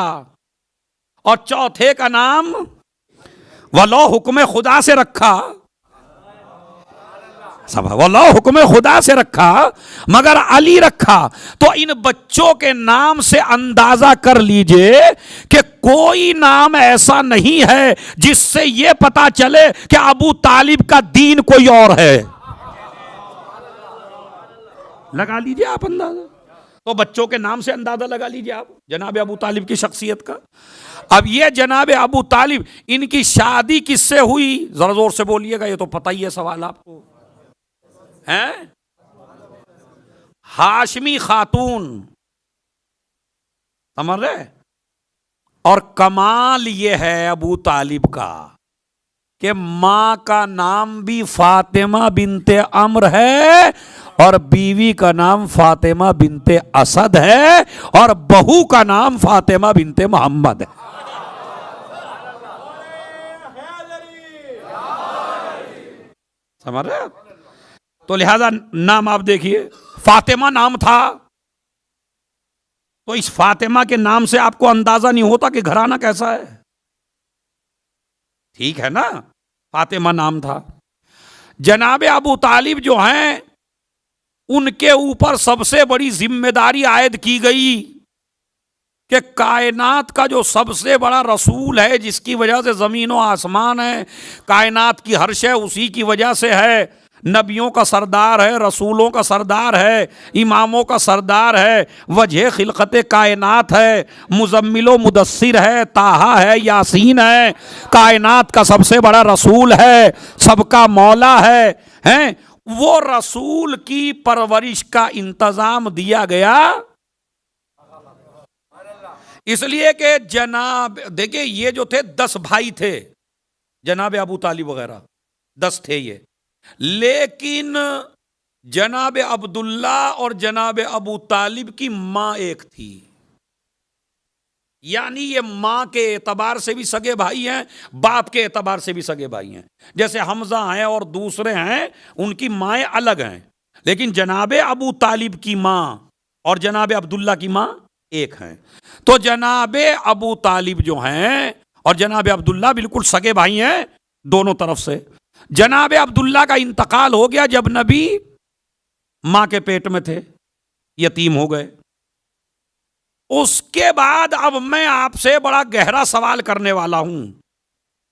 [SPEAKER 1] और चौथे का नाम वलो हुक्म खुदा से रखा। सब वलो हुक्म खुदा से रखा मगर अली रखा। तो इन बच्चों के नाम से अंदाजा कर लीजिए कि कोई नाम ऐसा नहीं है जिससे यह पता चले कि अबू तालिब का दीन कोई और है। लगा लीजिए आप अंदाजा, तो बच्चों के नाम से अंदाजा लगा लीजिए आप जनाब अबू तालिब की शख्सियत का। अब ये जनाब अबू तालिब, इनकी शादी किससे हुई, जरा जोर से बोलिएगा, ये तो पता ही है सवाल आपको, हैं? हाशमी खातून, समझ रहे। और कमाल ये है अबू तालिब का कि मां का नाम भी फातिमा बिनते अम्र है और बीवी का नाम फातिमा बिनते असद है और बहू का नाम फातिमा बिनते मोहम्मद है। समझ रहे आप। तो लिहाजा नाम आप देखिए, फातिमा नाम था, तो इस फातिमा के नाम से आपको अंदाजा नहीं होता कि घराना कैसा है, ठीक है ना। फातिमा नाम था। जनाब अबू तालिब जो हैं उनके ऊपर सबसे बड़ी जिम्मेदारी आयद की गई कि कायनात का जो सबसे बड़ा रसूल है, जिसकी वजह से ज़मीन व आसमान है, कायनात की हर शय उसी की वजह से है, नबियों का सरदार है, रसूलों का सरदार है, इमामों का सरदार है, वजह खिलकत कायनात है, मुजम्मिलो मुदस्सिर है, ताहा है, यासीन है, कायनात का सबसे बड़ा रसूल है, सबका मौला है, वो रसूल की परवरिश का इंतजाम दिया गया। इसलिए कि जनाब, देखिए ये जो थे 10 भाई थे, जनाब अबू तालिब वगैरह 10 थे ये, लेकिन जनाब अब्दुल्ला और जनाब अबू तालिब की मां एक थी, यानी ये मां के एतबार से भी सगे भाई हैं, बाप के एतबार से भी सगे भाई हैं। जैसे हमजा हैं और दूसरे हैं, उनकी माएँ अलग हैं, लेकिन जनाब अबू तालिब की मां और जनाब अब्दुल्ला की मां एक हैं। तो जनाब अबू तालिब जो हैं और जनाब अब्दुल्ला बिल्कुल सगे भाई हैं दोनों तरफ से। जनाब अब्दुल्ला का इंतकाल हो गया जब नबी मां के पेट में थे, यतीम हो गए। उसके बाद अब मैं आपसे बड़ा गहरा सवाल करने वाला हूं,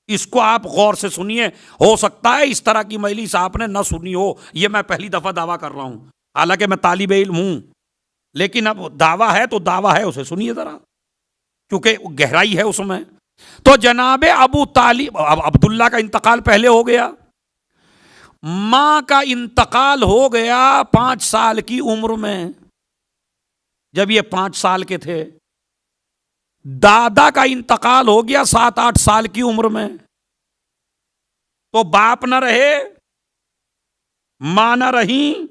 [SPEAKER 1] इसको आप गौर से सुनिए। हो सकता है इस तरह की मजलिस आपने न सुनी हो, यह मैं पहली दफा दावा कर रहा हूं, हालांकि मैं तालिबे इल्म हूं, लेकिन अब दावा है तो दावा है, उसे सुनिए जरा, क्योंकि गहराई है उसमें। तो जनाब अबू तालिब, अब अब्दुल्ला का इंतकाल पहले हो गया, मां का इंतकाल हो गया 5 साल की उम्र में, जब ये 5 साल के थे। दादा का इंतकाल हो गया 7-8 साल की उम्र में। तो बाप न रहे, मां न रही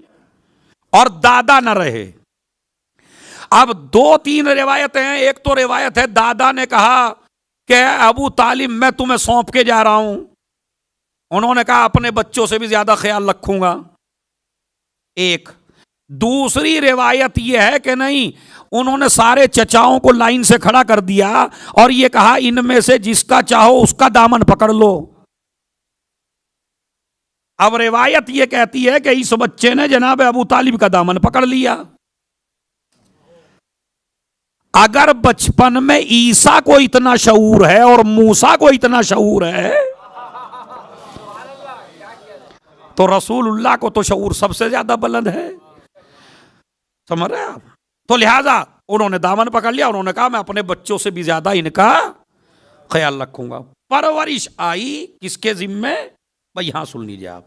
[SPEAKER 1] और दादा न रहे। अब 2-3 रिवायतें हैं। एक तो रिवायत है दादा ने कहा कि अबू तालिब मैं तुम्हें सौंप के जा रहा हूं, उन्होंने कहा अपने बच्चों से भी ज्यादा ख्याल रखूंगा। एक दूसरी रिवायत यह है कि नहीं, उन्होंने सारे चचाओं को लाइन से खड़ा कर दिया और यह कहा इनमें से जिसका चाहो उसका दामन पकड़ लो। अब रिवायत यह कहती है कि इस बच्चे ने जनाब अबू तालिब का दामन पकड़ लिया। अगर बचपन में ईसा को इतना शऊर है और मूसा को इतना शऊर है, तो रसूलुल्लाह को तो शऊर सबसे ज्यादा बुलंद है। समझ रहे हैं आप? तो लिहाजा उन्होंने दामन पकड़ लिया, उन्होंने कहा मैं अपने बच्चों से भी ज्यादा इनका ख्याल रखूंगा। परवरिश आई किसके जिम्मे? भाई यहां सुन लीजिए आप।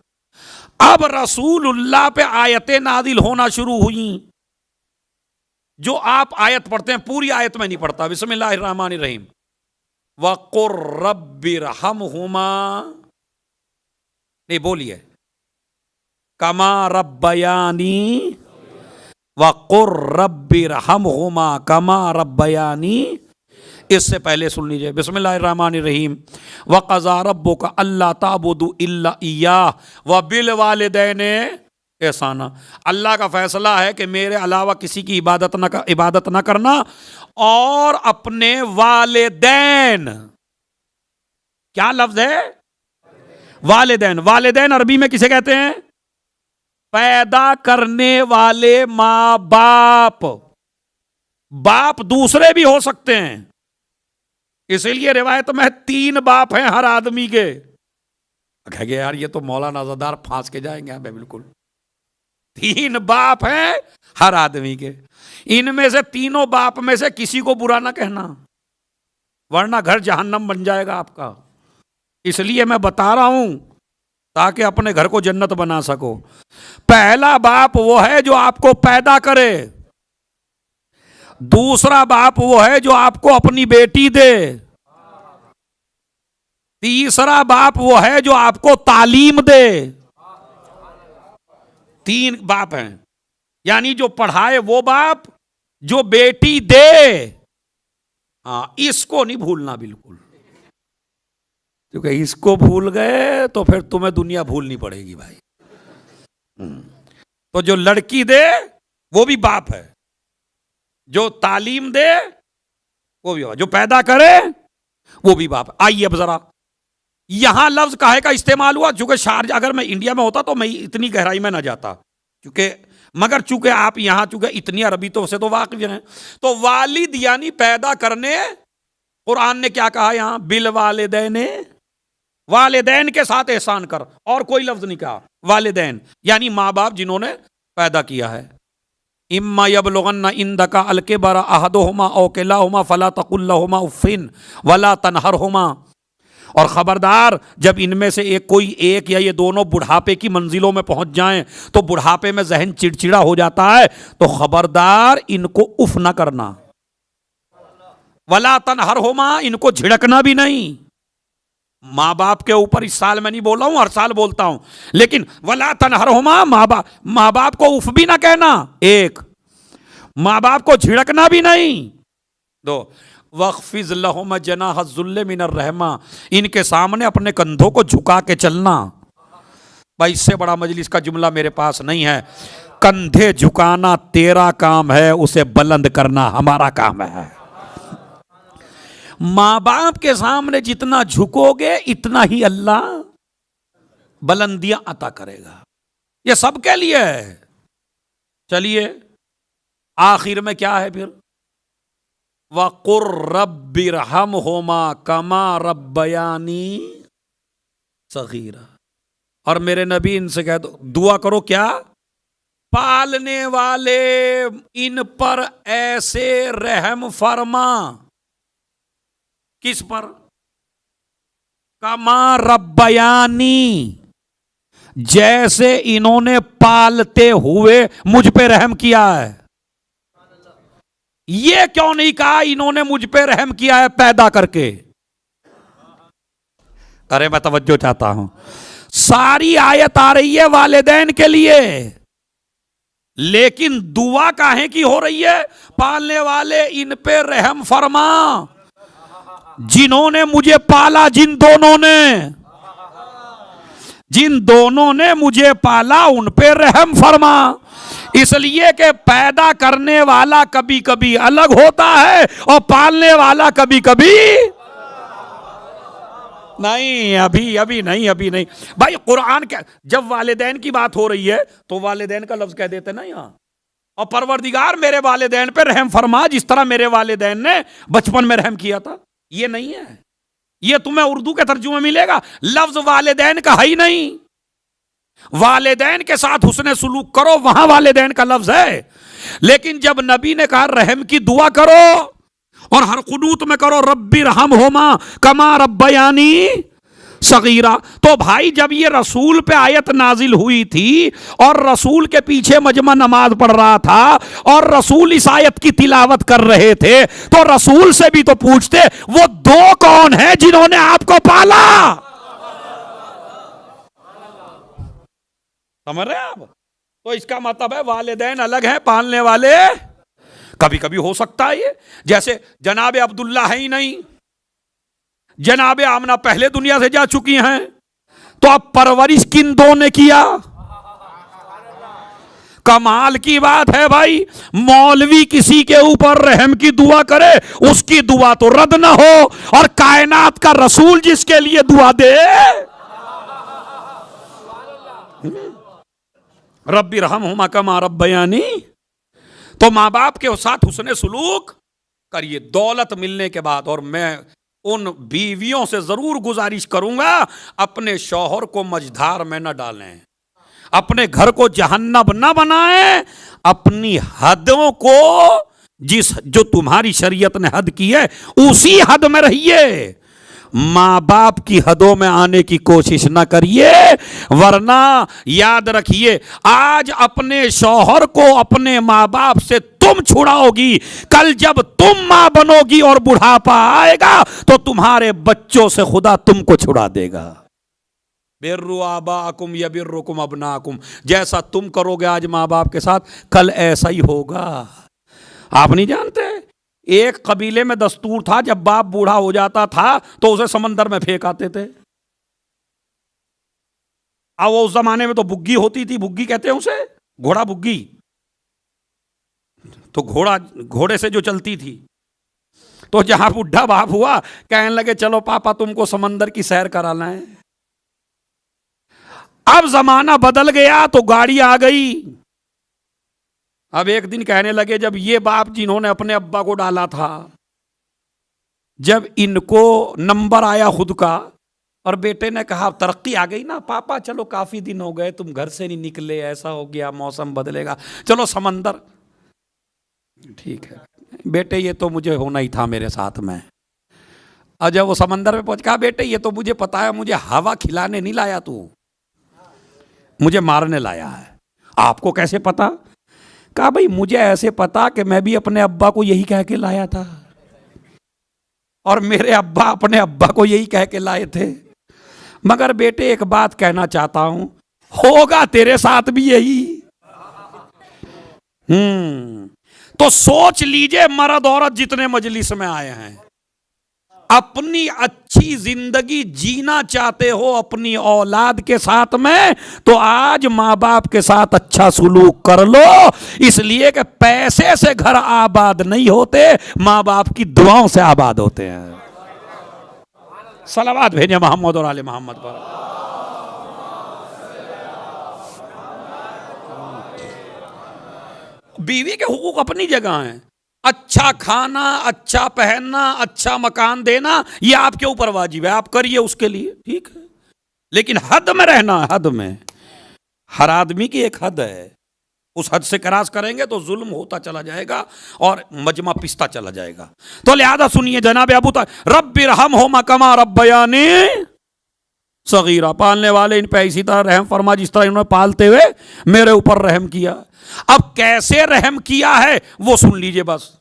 [SPEAKER 1] अब रसूलुल्लाह पे आयतें नाजिल होना शुरू हुई। जो आप आयत पढ़ते हैं, पूरी आयत में नहीं पढ़ता, बिस्मिल्लाहिर्रहमानिर्रहीम, वक़ुर रब्बिरहमहुमा, नहीं बोलिए, कमा रब्बयानी, वक़ुर रब्बिरहमहुमा कमा रब्बयानी। इससे पहले सुन लीजिए, बिस्मिल्लाहिर्रहमानिर्रहीम, वक़ज़ा रब्बुका अल्ला ताबुदू इल्ला इय्याह व बिल वालिदैनि एहसाना। अल्लाह का फैसला है कि मेरे अलावा किसी की इबादत न करना और अपने वालिदैन, क्या लफ्ज है? वालिदैन। वालिदैन अरबी में किसे कहते हैं? पैदा करने वाले मां बाप। बाप दूसरे भी हो सकते हैं, इसलिए रिवायत में 3 बाप हैं हर आदमी के। कहेंगे यार ये तो मौलाना आज़ादार फांस के जाएंगे हमें, बिल्कुल 3 बाप हैं हर आदमी के। इनमें से तीनों बाप में से किसी को बुरा ना कहना, वरना घर जहन्नम बन जाएगा आपका। इसलिए मैं बता रहा हूं ताकि अपने घर को जन्नत बना सको। पहला बाप वो है जो आपको पैदा करे, दूसरा बाप वो है जो आपको अपनी बेटी दे, तीसरा बाप वो है जो आपको तालीम दे। 3 बाप हैं, यानी जो पढ़ाए वो बाप, जो बेटी दे। हाँ, इसको नहीं भूलना बिल्कुल, क्योंकि इसको भूल गए तो फिर तुम्हें दुनिया भूलनी पड़ेगी भाई। तो जो लड़की दे वो भी बाप है, जो तालीम दे वो भी बाप, जो पैदा करे वो भी बाप। आइए अब जरा यहां लफ्ज काहे का इस्तेमाल हुआ, चूंकि शारजा, अगर मैं इंडिया में होता तो मैं इतनी गहराई में ना जाता, क्योंकि मगर चूंकि आप यहां चूंकि इतनी अरबी तो से तो वाकिफ हैं, तो वालिद यानी पैदा करने, कुरान ने क्या कहा यहां, बिल वालिदैन, वालिदैन के साथ एहसान कर, और कोई लफ्ज नहीं कहा। वालिदैन यानी माँ बाप जिन्होंने पैदा किया है। इम्मा यबलुगन्ना इंदका अलकिबरा अहदुहुमा औ किलाहुमा फला तकुल लहुमा उफ्फिन वला तनहरहुमा, और खबरदार जब इनमें से कोई एक या ये दोनों बुढ़ापे की मंजिलों में पहुंच जाएं, तो बुढ़ापे में जहन चिड़चिड़ा हो जाता है, तो खबरदार इनको उफ ना करना, वला तनहरहुमा, इनको झिड़कना भी नहीं। माँ बाप के ऊपर इस साल मैं नहीं बोल रहा हूं, हर साल बोलता हूं, लेकिन वला तनहरहुमा, माँ बाप को उफ भी ना कहना, एक, माँ बाप को झिड़कना भी नहीं, दो, वख्फिज लहुम जनाह ज़ुल्ल मिनर रहमा, इनके सामने अपने कंधों को झुका के चलना। भाई इससे बड़ा मजलिस का जुमला मेरे पास नहीं है। कंधे झुकाना तेरा काम है, उसे बुलंद करना हमारा काम है। माँ बाप के सामने जितना झुकोगे इतना ही अल्लाह बुलंदियां अता करेगा। ये सबके लिए है। चलिए आखिर में क्या है फिर, वक़ुर रब्बिरहमहुमा कमा रब्बयानी सगीरा, और मेरे नबी इनसे कह दो, दुआ करो क्या, पालने वाले इन पर ऐसे रहम फरमा, किस पर, कमा रब्बयानी, जैसे इन्होंने पालते हुए मुझ पे रहम किया है। ये क्यों नहीं कहा इन्होंने मुझ पे रहम किया है पैदा करके। अरे मैं तवज्जो चाहता हूं, सारी आयत आ रही है वालिदैन के लिए, लेकिन दुआ काहे की हो रही है, पालने वाले इन पे रहम फरमा, जिन्होंने मुझे पाला, जिन दोनों ने मुझे पाला उन पे रहम फरमा। इसलिए कि पैदा करने वाला कभी कभी अलग होता है और पालने वाला कभी कभी नहीं। अभी नहीं भाई, कुरान का जब वालिदैन की बात हो रही है तो वालिदैन का लफ्ज कह देते ना यहां, और परवरदिगार मेरे वालिदैन पे रहम फरमा जिस तरह मेरे वालिदैन ने बचपन में रहम किया था। ये नहीं है, ये तुम्हें उर्दू के तर्जुमे मिलेगा, लफ्ज वालिदैन का है ही नहीं। वालिदैन के साथ हुस्ने सुलूक करो, वहां वालिदैन का लफ्ज है, लेकिन जब नबी ने कहा रहम की दुआ करो, और हर कुनूत में करो रब्बिरहमहुमा कमा रब्बयानी सगीरा, तो भाई जब ये रसूल पे आयत नाजिल हुई थी और रसूल के पीछे मजमा नमाज पढ़ रहा था और रसूल इस आयत की तिलावत कर रहे थे, तो रसूल से भी तो पूछते वो दो कौन है जिन्होंने आपको पाला। समझ रहे हैं आप? तो इसका मतलब है वालिदैन अलग है, पालने वाले कभी कभी हो सकता है ये, जैसे जनाब अब्दुल्ला है ही नहीं, जनाब आमना पहले दुनिया से जा चुकी हैं, तो अब परवरिश किन दो ने किया। कमाल की बात है भाई, मौलवी किसी के ऊपर रहम की दुआ करे उसकी दुआ तो रद्द ना हो, और कायनात का रसूल जिसके लिए दुआ दे, रब्बिरहमहुमा कमा रब्बयानी, तो मां बाप के साथ हुस्ने सुलूक करिए दौलत मिलने के बाद। और मैं उन बीवियों से जरूर गुजारिश करूंगा अपने शौहर को मझधार में न डालें, अपने घर को जहन्नम न बनाएं, अपनी हदों को जो तुम्हारी शरीयत ने हद की है उसी हद में रहिए, माँ बाप की हदों में आने की कोशिश ना करिए, वरना याद रखिए आज अपने शौहर को अपने माँ बाप से तुम छुड़ाओगी, कल जब तुम माँ बनोगी और बुढ़ापा आएगा तो तुम्हारे बच्चों से खुदा तुमको छुड़ा देगा। बिर्रु आबाकुम यबिर्रुकुम अबनाकुम, जैसा तुम करोगे आज माँ बाप के साथ कल ऐसा ही होगा। आप नहीं जानते, एक कबीले में दस्तूर था जब बाप बूढ़ा हो जाता था तो उसे समंदर में फेंक आते थे। अब वो उस जमाने में तो बुग्गी होती थी, बुग्गी कहते हैं उसे, घोड़ा बुग्गी, तो घोड़े से जो चलती थी, तो जहां बुढ़ा बाप हुआ कहने लगे चलो पापा तुमको समंदर की सैर कराना है। अब जमाना बदल गया तो गाड़ी आ गई, अब एक दिन कहने लगे, जब ये बाप जिन्होंने अपने अब्बा को डाला था, जब इनको नंबर आया खुद का, और बेटे ने कहा तरक्की आ गई ना पापा, चलो काफी दिन हो गए तुम घर से नहीं निकले, ऐसा हो गया, मौसम बदलेगा, चलो समंदर। ठीक है बेटे, ये तो मुझे होना ही था मेरे साथ में। और जब वो समंदर में पहुंच, कहा बेटे ये तो मुझे पता है, मुझे हवा खिलाने नहीं लाया तू, मुझे मारने लाया है। आपको कैसे पता? कहा भाई मुझे ऐसे पता कि मैं भी अपने अब्बा को यही कह के लाया था, और मेरे अब्बा अपने अब्बा को यही कह के लाए थे। मगर बेटे एक बात कहना चाहता हूं, होगा तेरे साथ भी यही। तो सोच लीजिए, मर्द औरत जितने मजलिस में आए हैं, अपनी अच्छी जिंदगी जीना चाहते हो अपनी औलाद के साथ में, तो आज मां बाप के साथ अच्छा सुलूक कर लो, इसलिए कि पैसे से घर आबाद नहीं होते, मां बाप की दुआओं से आबाद होते हैं। सलावत भेजे मोहम्मद और आले मोहम्मद पर। बीवी के हुकूक अपनी जगह हैं, अच्छा खाना, अच्छा पहनना, अच्छा मकान देना, ये आपके ऊपर वाजिब है, आप करिए उसके लिए, ठीक है, लेकिन हद में रहना है, हद में। हर आदमी की एक हद है, उस हद से क्रॉस करेंगे तो जुल्म होता चला जाएगा और मजमा पिसता चला जाएगा। तो लिहाजा सुनिए जनाब अबू तालिब, रब्बिरहमहुमा कमा रब्बयानी सगीरा, पालने वाले इन पे इसी तरह रहम फरमा जिस तरह इन्होंने पालते हुए मेरे ऊपर रहम किया। अब कैसे रहम किया है वो सुन लीजिए बस,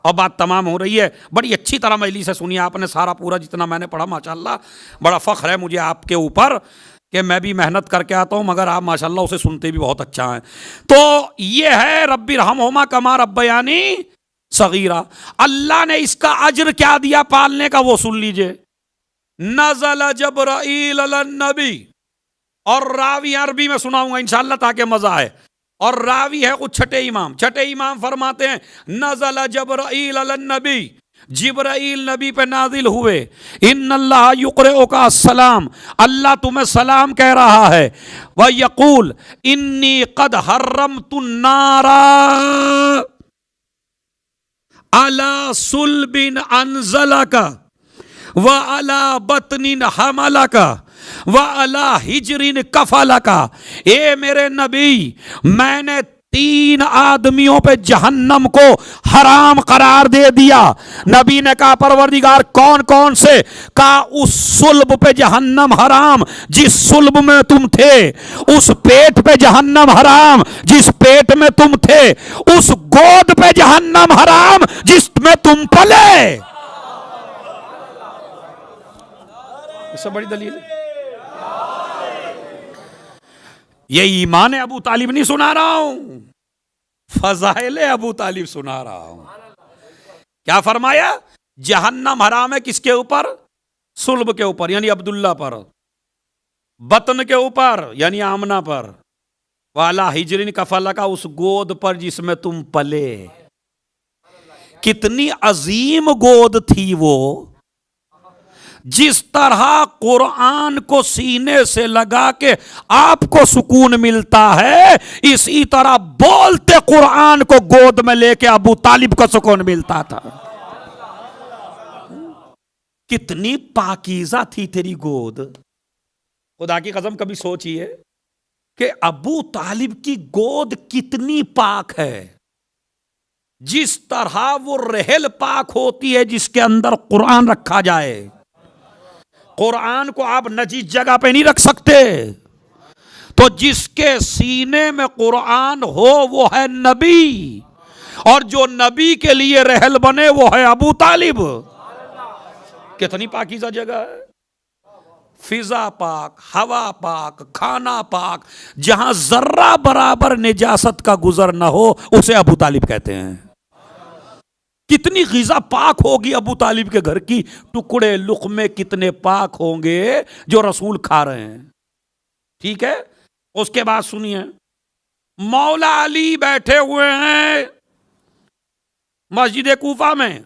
[SPEAKER 1] और बात तमाम हो रही है। बड़ी अच्छी तरह मजलिस से सुनिए आपने, सारा पूरा जितना मैंने पढ़ा माशाल्लाह, बड़ा फख्र है मुझे आपके ऊपर कि मैं भी मेहनत करके आता हूं, मगर आप माशाल्लाह उसे सुनते भी बहुत अच्छा हैं। तो ये है रब्बिरहमहुमा कमा रब्बयानी सगीरा। अल्लाह ने इसका अज्र क्या दिया पालने का वो सुन लीजिए। नज़ल जब्राईल अलन नबी, और रावी अरबी में सुनाऊंगा इंशाअल्लाह ताकि मजा आए, और रावी है कुछ छठे इमाम फरमाते हैं नज़ल जब्राईल अलन नबी, जिब्राईल नबी पे नाजिल हुए, इन्नल्लाह युक़रिउका सलाम, अल्लाह तुम्हें सलाम कह रहा है, व यक़ूल इन्नी क़द हर्रमतुन नारा अला सुल्बिन अनज़लका व अला बतनिन हमलका व अला हिजरिन कफलका। ए मेरे नबी, मैंने 3 आदमियों पे जहन्नम को हराम करार दे दिया। नबी ने कहा परवरदिगार कौन कौन से? कहा उस सुल्ब पे जहन्नम हराम जिस सुल्ब में तुम थे, उस पेट पे जहन्नम हराम जिस पेट में तुम थे, उस गोद पे जहन्नम हराम जिसमें तुम पले। इससे बड़ी दलील है। ये ईमान अबू तालिब नहीं सुना रहा हूं, फजाइल अबू तालिब सुना रहा हूं। क्या फरमाया? जहन्नम हराम है किसके ऊपर? सुल्ब के ऊपर यानी अब्दुल्ला पर, बतन के ऊपर यानी आमना पर, वाला हिजरिन कफला का उस गोद पर जिसमें तुम पले। कितनी अजीम गोद थी वो। जिस तरह कुरान को सीने से लगा के आपको सुकून मिलता है, इसी तरह बोलते कुरान को गोद में लेके अबू तालिब को सुकून मिलता था। कितनी पाकीज़ा थी तेरी गोद। खुदा की कसम कभी सोचिए कि अबू तालिब की गोद कितनी पाक है। जिस तरह वो रहल पाक होती है जिसके अंदर कुरान रखा जाए, कुरान को आप नजीज जगह पे नहीं रख सकते। तो जिसके सीने में कुरान हो वो है नबी, और जो नबी के लिए रहल बने वो है अबू तालिब। कितनी पाकीज़ा जगह है। फिजा पाक, हवा पाक, खाना पाक, जहां जर्रा बराबर निजासत का गुजर ना हो उसे अबू तालिब कहते हैं। कितनी ग़िज़ा पाक होगी अबू तालिब के घर की, टुकड़े लुक़मे कितने पाक होंगे जो रसूल खा रहे हैं। ठीक है, उसके बाद सुनिए, मौला अली बैठे हुए हैं मस्जिद कूफा में।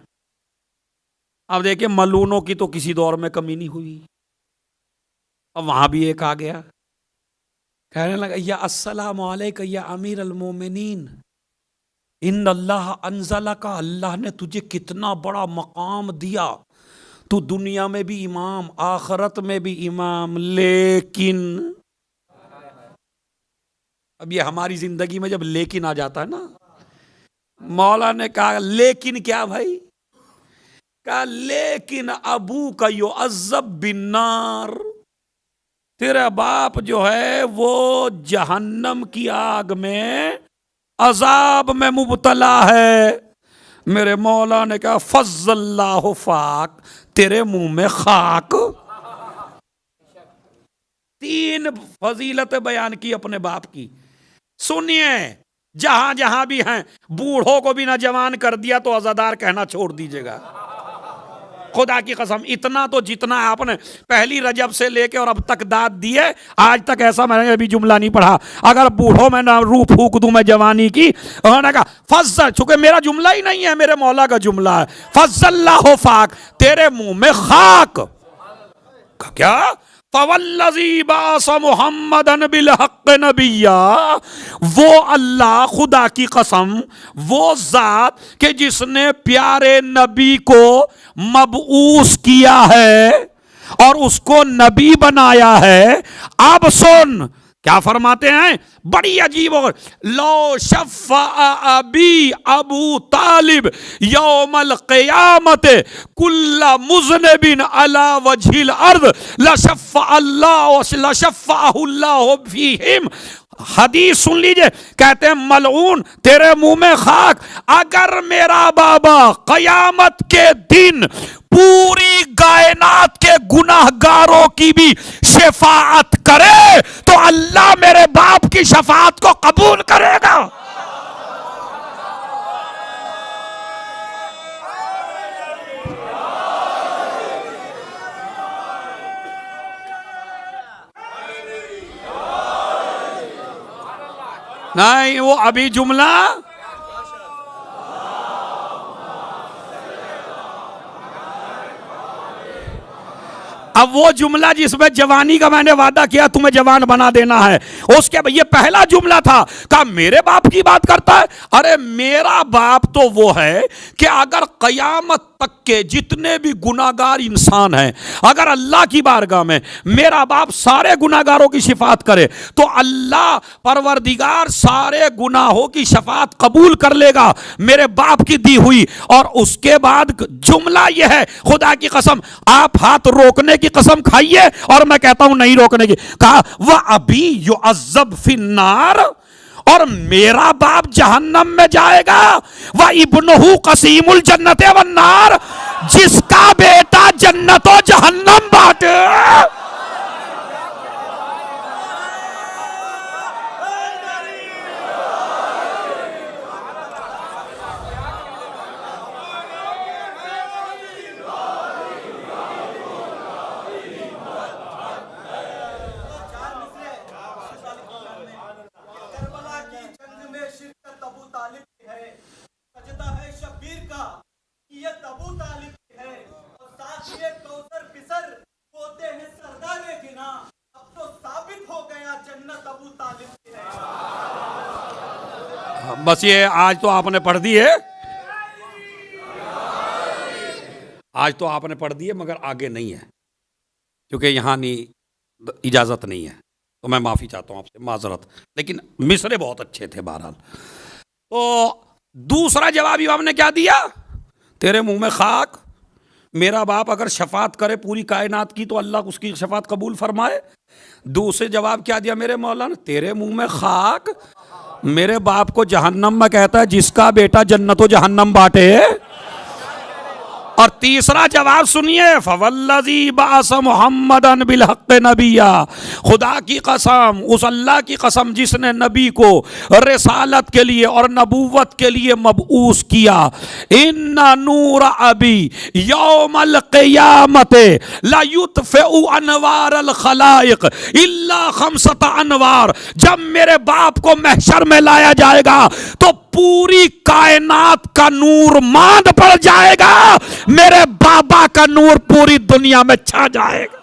[SPEAKER 1] अब देखिए मलूनों की तो किसी दौर में कमी नहीं हुई। अब वहां भी एक आ गया, कहने लगा या अस्सलामु अलैका या अमीर अल मोमिनीन, इन अल्लाह अंजला का, अल्लाह ने तुझे कितना बड़ा मकाम दिया, तू दुनिया में भी इमाम, आखिरत में भी इमाम। लेकिन अब ये हमारी जिंदगी में जब लेकिन आ जाता है ना, मौला ने कहा लेकिन क्या भाई, कहा लेकिन अबू का यो अज़ब बिन्नार, तेरा बाप जो है वो जहन्नम की आग में अजाब में मुबतला है। मेरे मौला ने कहा फज़्ज़ल्लाहु फाक, तेरे मुंह में खाक। 3 फजीलतें बयान की अपने बाप की। सुनिए, जहां जहां भी हैं, बूढ़ों को भी ना जवान कर दिया तो अजादार कहना छोड़ दीजिएगा। खुदा की कसम, इतना तो जितना आपने पहली रजब से लेके और अब तक दाद दिए, आज तक ऐसा मैंने अभी जुमला नहीं पढ़ा। अगर बूढ़ों में ना रूह फूक दूं मैं जवानी की, उन्होंने कहा फज़्ज़ल, चूंकि मेरा जुमला ही नहीं है, मेरे मौला का जुमला है, फज़्ज़ल्लाहु फाक, तेरे मुंह में खाक। क्या फवल्लज़ी बास मुहम्मदन बिल हक़्क़ नबिय्या, वो अल्लाह, खुदा की कसम, वो जात के जिसने प्यारे नबी को मबऊस किया है और उसको नबी बनाया है। अब सुन क्या फरमाते हैं, बड़ी अजीब। और लो शफ़ा अबी अबू तालिब यौमल क़ियामत कुल्ला मुज़निबिन अला वजहिल अर्द लशफ़ा अल्लाह फीहिम। हदीस सुन लीजिए, कहते हैं मलऊन, तेरे मुंह में खाक, अगर मेरा बाबा क़यामत के दिन पूरी कायनात के गुनाहगारों की भी शफाअत करे तो अल्लाह मेरे बाप की शफाअत को कबूल करेगा। नहीं, वो अभी जुमला अब वो जुमला जिसमें जवानी का मैंने वादा किया तुम्हें जवान बना देना है, उसके ये पहला जुमला था। कहा मेरे बाप की बात करता है। अरे मेरा बाप तो वो है कि अगर कयामत तक के जितने भी गुनाहगार इंसान हैं, अगर अल्लाह की बारगाह में मेरा बाप सारे गुनाहगारों की शिफात करे तो अल्लाह परवरदिगार सारे गुनाहों की शफात कबूल कर लेगा मेरे बाप की दी हुई। और उसके बाद जुमला यह है, खुदा की कसम, आप हाथ रोकने की कसम खाइए और मैं कहता हूं नहीं रोकने की। कहा वह अभी युअज़्ज़ब फिन्नार, और मेरा बाप जहन्नम में जाएगा। वह इब्नुहु कसीमुल जन्नत वन्नार, जिसका बेटा जन्नत और जहन्नम बांटे। बस ये आज तो आपने पढ़ दी है, आज तो आपने पढ़ दी है, मगर आगे नहीं है क्योंकि यहाँ नहीं इजाज़त नहीं है, तो मैं माफ़ी चाहता हूँ आपसे, माजरत। लेकिन मिसरे बहुत अच्छे थे बहरहाल। तो दूसरा जवाब इमाम ने क्या दिया, तेरे मुंह में खाक, मेरा बाप अगर शफात करे पूरी कायनात की तो अल्लाह उसकी शफात कबूल फरमाए। दूसरे जवाब क्या दिया मेरे मौला ने, तेरे मुंह में खाक, मेरे बाप को जहन्नम में कहता है जिसका बेटा जन्नतो जहन्नम बांटे। और तीसरा जवाब सुनिए, फवल्लज़ी बास मुहम्मदन बिल हक़्क़ नबिय्या, खुदा की कसम, उस अल्लाह की कसम जिसने नबी को रिसालत के लिए और नबूवत के लिए मबऊस किया। इन्ना नूर अबी यौमल क़ियामत ला युत्फ़िउ अनवारल खलाइक़ इल्ला खम्सत अनवार, जब मेरे बाप को महशर में लाया जाएगा तो पूरी कायनात का नूर मांद पड़ जाएगा, मेरे बाबा का नूर पूरी दुनिया में छा जाएगा।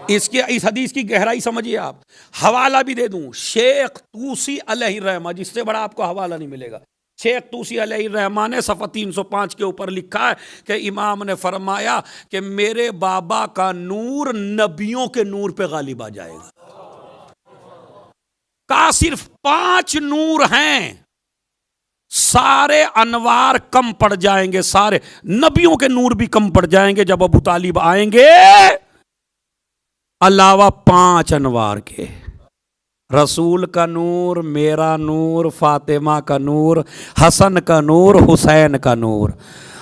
[SPEAKER 1] इसके इस हदीस की गहराई समझिए आप। हवाला भी दे दूं, शेख तूसी अलैहिर्रहमा, जिससे बड़ा आपको हवाला नहीं मिलेगा। शेख तूसी अलैहिर्रहमा ने सफ़ा 305 के ऊपर लिखा है कि इमाम ने फरमाया कि मेरे बाबा का नूर नबियों के नूर पे गालिब आ जाएगा। का सिर्फ 5 नूर हैं, सारे अनवार कम पड़ जाएंगे, सारे नबियों के नूर भी कम पड़ जाएंगे जब अबू तालिब आएंगे, अलावा 5 अनवार के। रसूल का नूर, मेरा नूर, फातिमा का नूर, हसन का नूर, हुसैन का नूर।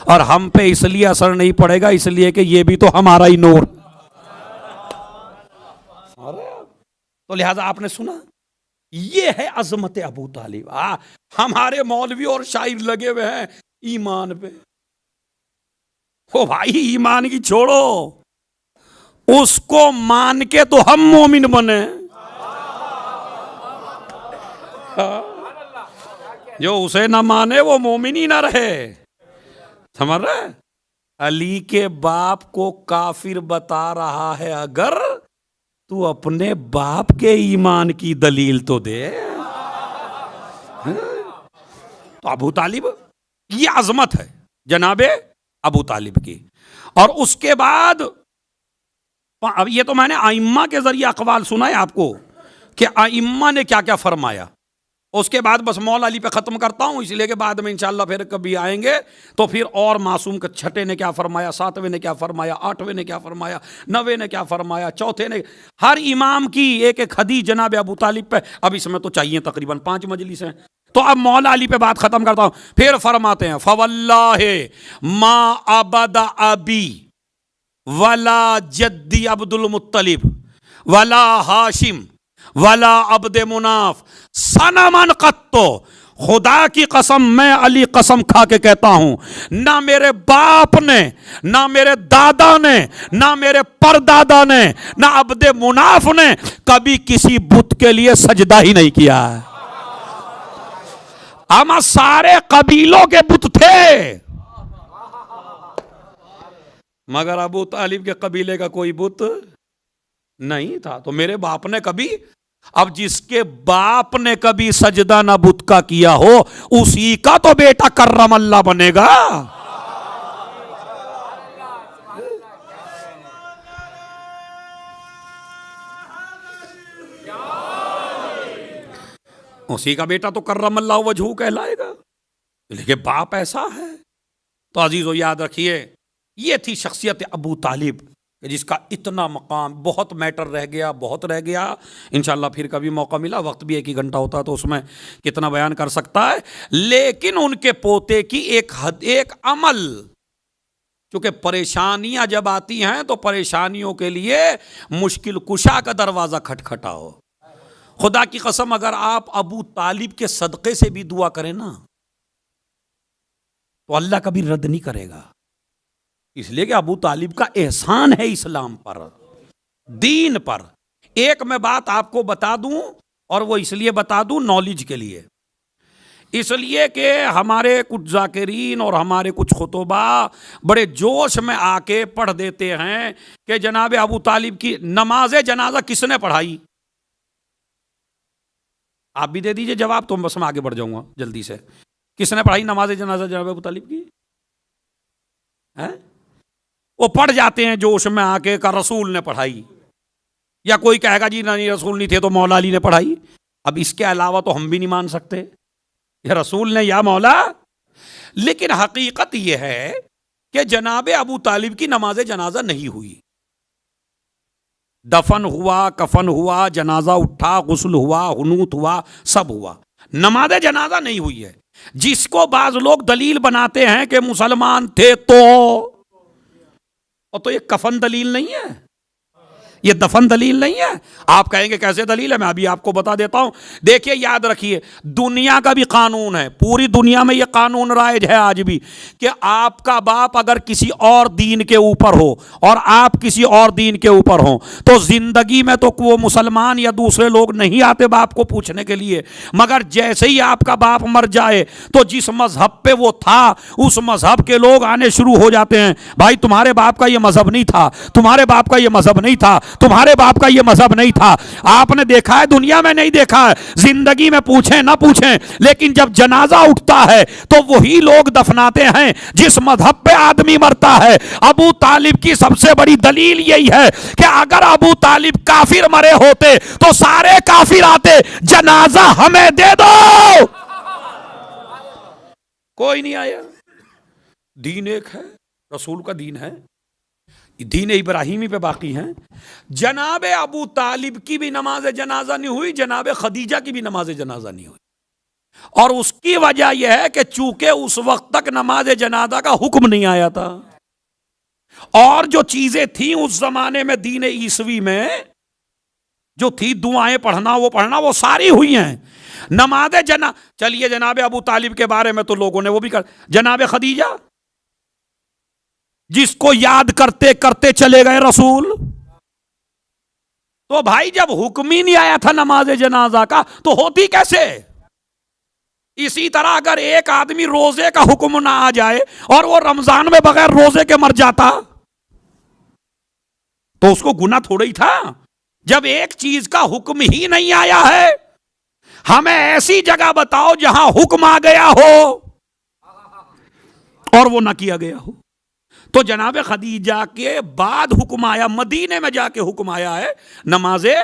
[SPEAKER 1] और हम पे इसलिए असर नहीं पड़ेगा इसलिए कि ये भी तो हमारा ही नूर। तो लिहाजा आपने सुना, ये है अजमत अबू तालिब। हमारे मौलवी और शायर लगे हुए हैं ईमान पे। ओ भाई, ईमान की छोड़ो, उसको मान के तो हम मोमिन बने। जो उसे ना माने वो मोमिन ही ना रहे। समझ रहे? अली के बाप को काफिर बता रहा है, अगर तू अपने बाप के ईमान की दलील तो दे। तो अबू तालिब, ये अजमत है जनाबे अबू तालिब की। और उसके बाद अब ये तो मैंने आइम्मा के जरिए अकवाल सुना है आपको कि आइम्मा ने क्या क्या फरमाया। उसके बाद बस मौला अली पे ख़त्म करता हूँ, इसलिए कि बाद में इंशाल्लाह फिर कभी आएंगे तो फिर और मासूम के छठे ने क्या फरमाया, सातवें ने क्या फरमाया, आठवें ने क्या फरमाया, नवे ने क्या फरमाया, चौथे ने, हर इमाम की एक एक हदीस जनाब अबू तालिब पे। अब इसमें तो चाहिए तकरीबन 5 मजलिस हैं। तो अब मौला अली पे बात ख़त्म करता हूँ। फिर फरमाते हैं, फवल्लाहि मा अबदा अबी वला जद्दी अब्दुल मुत्तलिब वला हाशिम वला अब्द मुनाफ सनमन कत्तो। खुदा की कसम, मैं अली कसम खा के कहता हूं, ना मेरे बाप ने, ना मेरे दादा ने, ना मेरे परदादा ने, ना अब्द मुनाफ ने कभी किसी बुत के लिए सजदा ही नहीं किया है। हम सारे कबीलों के बुत थे, मगर अबू तालिब के कबीले का कोई बुत नहीं था। तो मेरे बाप ने कभी, अब जिसके बाप ने कभी सजदा ना बुत का किया हो, उसी का तो बेटा कर्रम अल्लाह बनेगा। उसी का बेटा तो कर्रम अल्लाह वजहू कहलाएगा, लेकिन बाप ऐसा है। तो अजीजों याद रखिए, ये थी शख्सियत अबू तालिब, जिसका इतना मकाम, बहुत मैटर रह गया, बहुत रह गया। इंशाल्लाह फिर कभी मौका मिला, वक्त भी 1 ही घंटा होता तो उसमें कितना बयान कर सकता है। लेकिन उनके पोते की एक अमल, क्योंकि परेशानियां जब आती हैं तो परेशानियों के लिए मुश्किल कुशा का दरवाज़ा खटखटाओ। खुदा की कसम, अगर आप अबू तालिब के सदक़े से भी दुआ करें ना, तो अल्लाह कभी रद्द नहीं करेगा। इसलिए कि अबू तालिब का एहसान है इस्लाम पर, दीन पर। एक मैं बात आपको बता दूं, और वो इसलिए बता दूं नॉलेज के लिए, इसलिए कि हमारे कुछ जाकिरीन और हमारे कुछ खुतबा बड़े जोश में आके पढ़ देते हैं कि जनाब अबू तालिब की नमाज जनाजा किसने पढ़ाई। आप भी दे दीजिए जवाब, तो बस मैं आगे बढ़ जाऊंगा जल्दी से। किसने पढ़ाई नमाज जनाजा जनाब अबू तालिब की? है? वो पढ़ जाते हैं जोश में आके का रसूल ने पढ़ाई, या कोई कहेगा जी नहीं रसूल नहीं थे तो मौला अली ने पढ़ाई। अब इसके अलावा तो हम भी नहीं मान सकते या रसूल ने या मौला। लेकिन हकीकत यह है कि जनाब अबू तालिब की नमाज जनाजा नहीं हुई। दफन हुआ, कफन हुआ, जनाजा उठा, गुस्ल हुआ, हुनूत हुआ, सब हुआ, नमाज जनाजा नहीं हुई है। जिसको बाज लोग दलील बनाते हैं कि मुसलमान थे तो ये कफन दलील नहीं है, ये दफन दलील नहीं है। आप कहेंगे कैसे दलील है, मैं अभी आपको बता देता हूं। देखिए याद रखिए, दुनिया का भी कानून है, पूरी दुनिया में यह कानून राइज है आज भी, कि आपका बाप अगर किसी और दीन के ऊपर हो और आप किसी और दीन के ऊपर हो, तो जिंदगी में तो वो मुसलमान या दूसरे लोग नहीं आते बाप को पूछने के लिए, मगर जैसे ही आपका बाप मर जाए तो जिस मजहब पे वो था उस मजहब के लोग आने शुरू हो जाते हैं। भाई तुम्हारे बाप का ये मजहब नहीं था, तुम्हारे बाप का ये मजहब नहीं था, तुम्हारे बाप का ये मजहब नहीं था। आपने देखा है, दुनिया में नहीं देखा है, जिंदगी में पूछें ना पूछें, लेकिन जब जनाजा उठता है तो वही लोग दफनाते हैं जिस मजहब पे आदमी मरता है। अबू तालिब की सबसे बड़ी दलील यही है कि अगर अबू तालिब काफिर मरे होते तो सारे काफिर आते, जनाजा हमें दे दो। कोई नहीं आया। दीन एक है, रसूल का दीन है, दीन इब्राहिमी पे बाकी है। जनाब अबू तालिब की भी नमाज जनाजा नहीं हुई, जनाब खदीजा की भी नमाज जनाजा नहीं हुई। और उसकी वजह यह है कि चूंकि उस वक्त तक नमाज जनाजा का हुक्म नहीं आया था, और जो चीजें थी उस जमाने में दीन ईसवी में जो थी, दुआएं पढ़ना वो सारी हुई हैं। नमाज चलिए जनाब अबू तालिब के बारे में तो लोगों ने वो भी कर, जनाब खदीजा जिसको याद करते करते चले गए रसूल, तो भाई जब हुक्म ही नहीं आया था नमाज जनाजा का तो होती कैसे? इसी तरह अगर एक आदमी रोजे का हुक्म ना आ जाए और वो रमजान में बगैर रोजे के मर जाता तो उसको गुनाह थोड़ा ही था। जब एक चीज का हुक्म ही नहीं आया है, हमें ऐसी जगह बताओ जहां हुक्म आ गया हो और वो ना किया गया हो। तो जनाब खदीजा के बाद हुक्म आया, मदीने में जाके हुक्म आया है नमाजे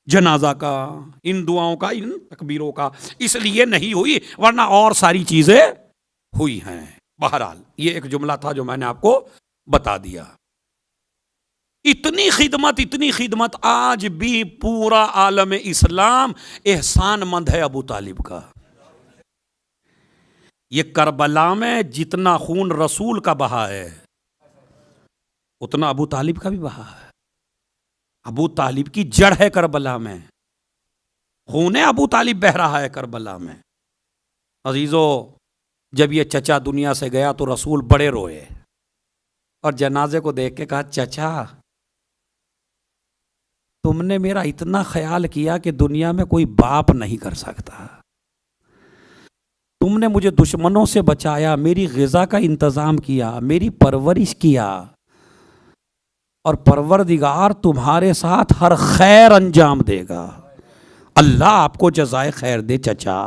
[SPEAKER 1] जनाजा का, इन दुआओं का, इन तकबीरों का, इसलिए नहीं हुई, वरना और सारी चीजें हुई हैं। बहरहाल ये एक जुमला था जो मैंने आपको बता दिया। इतनी खिदमत आज भी पूरा आलम इस्लाम एहसानमंद है अबू तालिब का। ये करबला में जितना खून रसूल का बहा है उतना अबू तालिब का भी बहा है। अबू तालिब की जड़ है करबला में, खून अबू तालिब बह रहा है करबला में। अजीजों, जब ये चचा दुनिया से गया तो रसूल बड़े रोए और जनाजे को देख के कहा, चचा तुमने मेरा इतना ख्याल किया कि दुनिया में कोई बाप नहीं कर सकता। तुमने मुझे दुश्मनों से बचाया, मेरी ग़िज़ा का इंतज़ाम किया, मेरी परवरिश किया, और परवरदिगार तुम्हारे साथ हर खैर अंजाम देगा। अल्लाह आपको जज़ाए खैर दे चचा।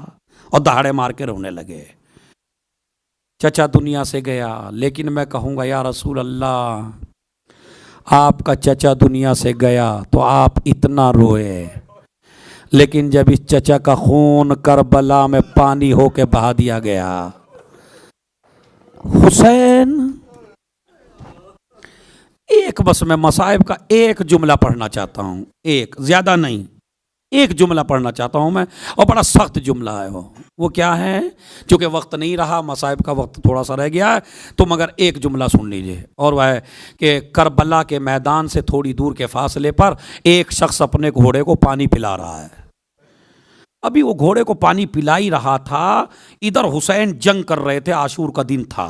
[SPEAKER 1] और दहाड़े मार के रोने लगे। चचा दुनिया से गया, लेकिन मैं कहूँगा या रसूल अल्लाह, आपका चचा दुनिया से गया तो आप इतना रोए, लेकिन जब इस चचा का खून करबला में पानी होके बहा दिया गया, हुसैन, एक बस मैं मसाइब का एक जुमला पढ़ना चाहता हूं, एक, ज्यादा नहीं, एक जुमला पढ़ना चाहता हूं मैं, और बड़ा सख्त जुमला है वो क्या है, क्योंकि वक्त नहीं रहा, मसाइब का वक्त थोड़ा सा रह गया है, तो मगर एक जुमला सुन लीजिए। और वह है कि करबला के मैदान से थोड़ी दूर के फासले पर एक शख्स अपने घोड़े को पानी पिला रहा है। अभी वो घोड़े को पानी पिला ही रहा था, इधर हुसैन जंग कर रहे थे, आशूर का दिन था,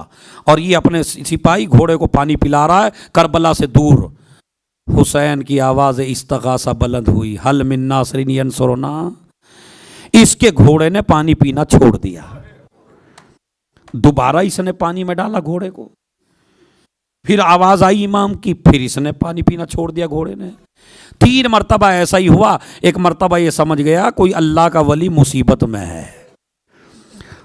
[SPEAKER 1] और ये अपने सिपाही घोड़े को पानी पिला रहा है करबला से दूर। हुसैन की आवाज़ इस्तगासा बुलंद हुई, हल मिन नासरिन यंसुरना। इसके घोड़े ने पानी पीना छोड़ दिया। दोबारा इसने पानी में डाला घोड़े को, फिर आवाज़ आई इमाम की, फिर इसने पानी पीना छोड़ दिया घोड़े ने। 3 मरतबा ऐसा ही हुआ। एक मरतबा ये समझ गया कोई अल्लाह का वली मुसीबत में है,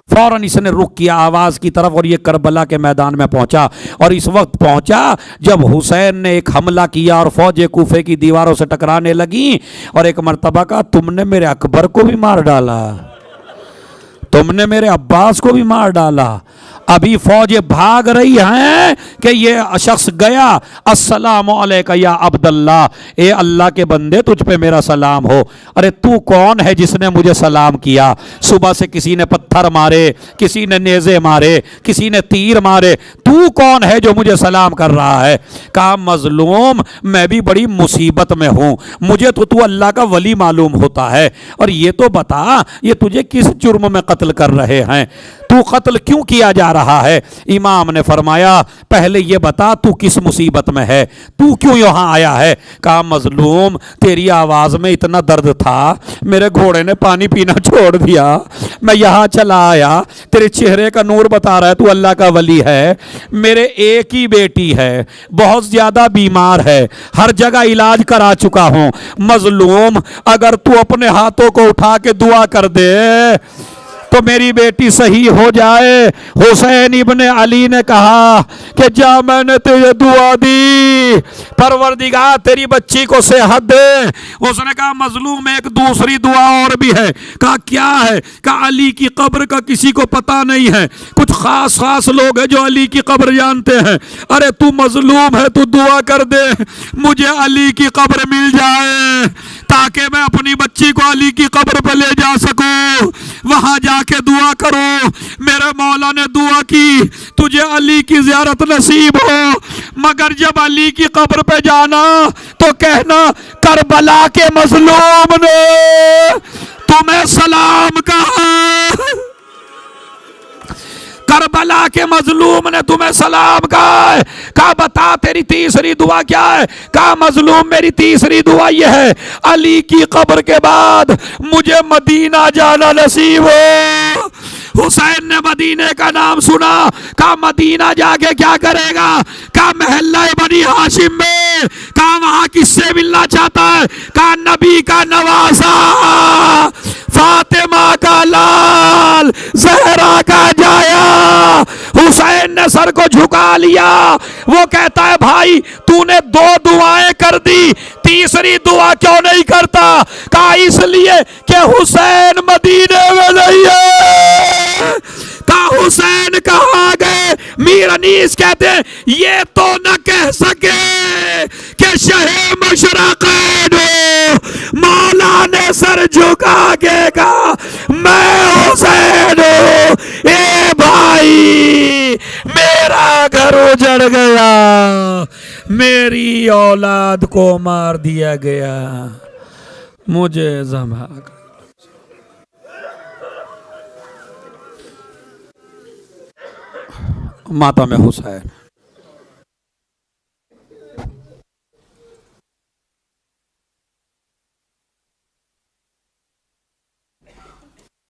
[SPEAKER 1] फौरन इसने रुख किया आवाज़ की तरफ, और ये करबला के मैदान में पहुंचा। और इस वक्त पहुंचा जब हुसैन ने एक हमला किया और फौज कूफे की दीवारों से टकराने लगी, और एक मरतबा का, तुमने मेरे अकबर को भी मार डाला, तुमने मेरे अब्बास को भी मार डाला। अभी फौजें भाग रही हैं कि ये शख्स गया, अस्सलामु अलैका या अब्दुल्ला, ए अल्लाह के बंदे तुझ पे मेरा सलाम हो। अरे तू कौन है जिसने मुझे सलाम किया? सुबह से किसी ने पत्थर मारे, किसी ने नेज़े मारे, किसी ने तीर मारे, तू कौन है जो मुझे सलाम कर रहा है? कहा, मजलूम, मैं भी बड़ी मुसीबत में हूँ, मुझे तो तू अल्लाह का वली मालूम होता है, और ये तो बता ये तुझे किस जुर्म में कत्ल कर रहे हैं? तू कत्ल क्यों किया जा रहा है? इमाम ने फरमाया पहले ये बता तू किस मुसीबत में है, तू क्यों यहाँ आया है? कहा मजलूम तेरी आवाज़ में इतना दर्द था, मेरे घोड़े ने पानी पीना छोड़ दिया, मैं यहाँ चला आया, तेरे चेहरे का नूर बता रहा है तू अल्लाह का वली है। मेरे एक ही बेटी है, बहुत ज़्यादा बीमार है, हर जगह इलाज करा चुका हूँ। मजलूम अगर तू अपने हाथों को उठा के दुआ कर दे तो मेरी बेटी सही हो जाए। हुसैन इब्ने अली ने कहा कि जा मैंने तुझे दुआ दी, परवरदिगार तेरी बच्ची को सेहत दे। उसने कहा मजलूम एक दूसरी दुआ और भी है। कहा क्या है? कहा अली की कब्र का किसी को पता नहीं है, कुछ खास खास लोग हैं जो अली की कब्र जानते हैं। अरे तू मजलूम है, तू दुआ कर दे मुझे अली की कब्र मिल जाए ताकि मैं अपनी बच्ची को अली की कब्र पर ले जा सकूं, वहां जाके दुआ करो। मेरे मौला ने दुआ की तुझे अली की ज़ियारत नसीब हो, मगर जब अली की कब्र पे जाना तो कहना करबला के मजलूम ने तुम्हें सलाम कहा, करबला के मजलूम ने तुम्हें सलाम कहा है। कहा बता तेरी तीसरी दुआ क्या है? कहा मजलूम मेरी तीसरी दुआ यह है अली की कब्र के बाद मुझे मदीना जाना नसीब हो। हुसैन ने मदीने का नाम सुना। कहा मदीना जाके क्या करेगा? कहा महल्ला बनी हाशिम में। कहा वहां किससे मिलना चाहता है? कहा नबी का नवासा, फातिमा का लाल, जहरा का जाया। हुसैन ने सर को झुका लिया। वो कहता है भाई तूने दो दुआएं कर दी, तीसरी दुआ क्यों नहीं करता? कहा इसलिए कि हुसैन मदीने में नहीं है। कहा हुसैन कहाँ गए? मीर अनीस कहते हैं ये तो न कह सके कि शहे मशरक़ैन मौला ने सर झुका के कहा मैं हुसैन हूँ। ए भाई मेरा घर उजड़ गया, मेरी औलाद को मार दिया गया, मुझे ज़बह कर। माता में हुसैन।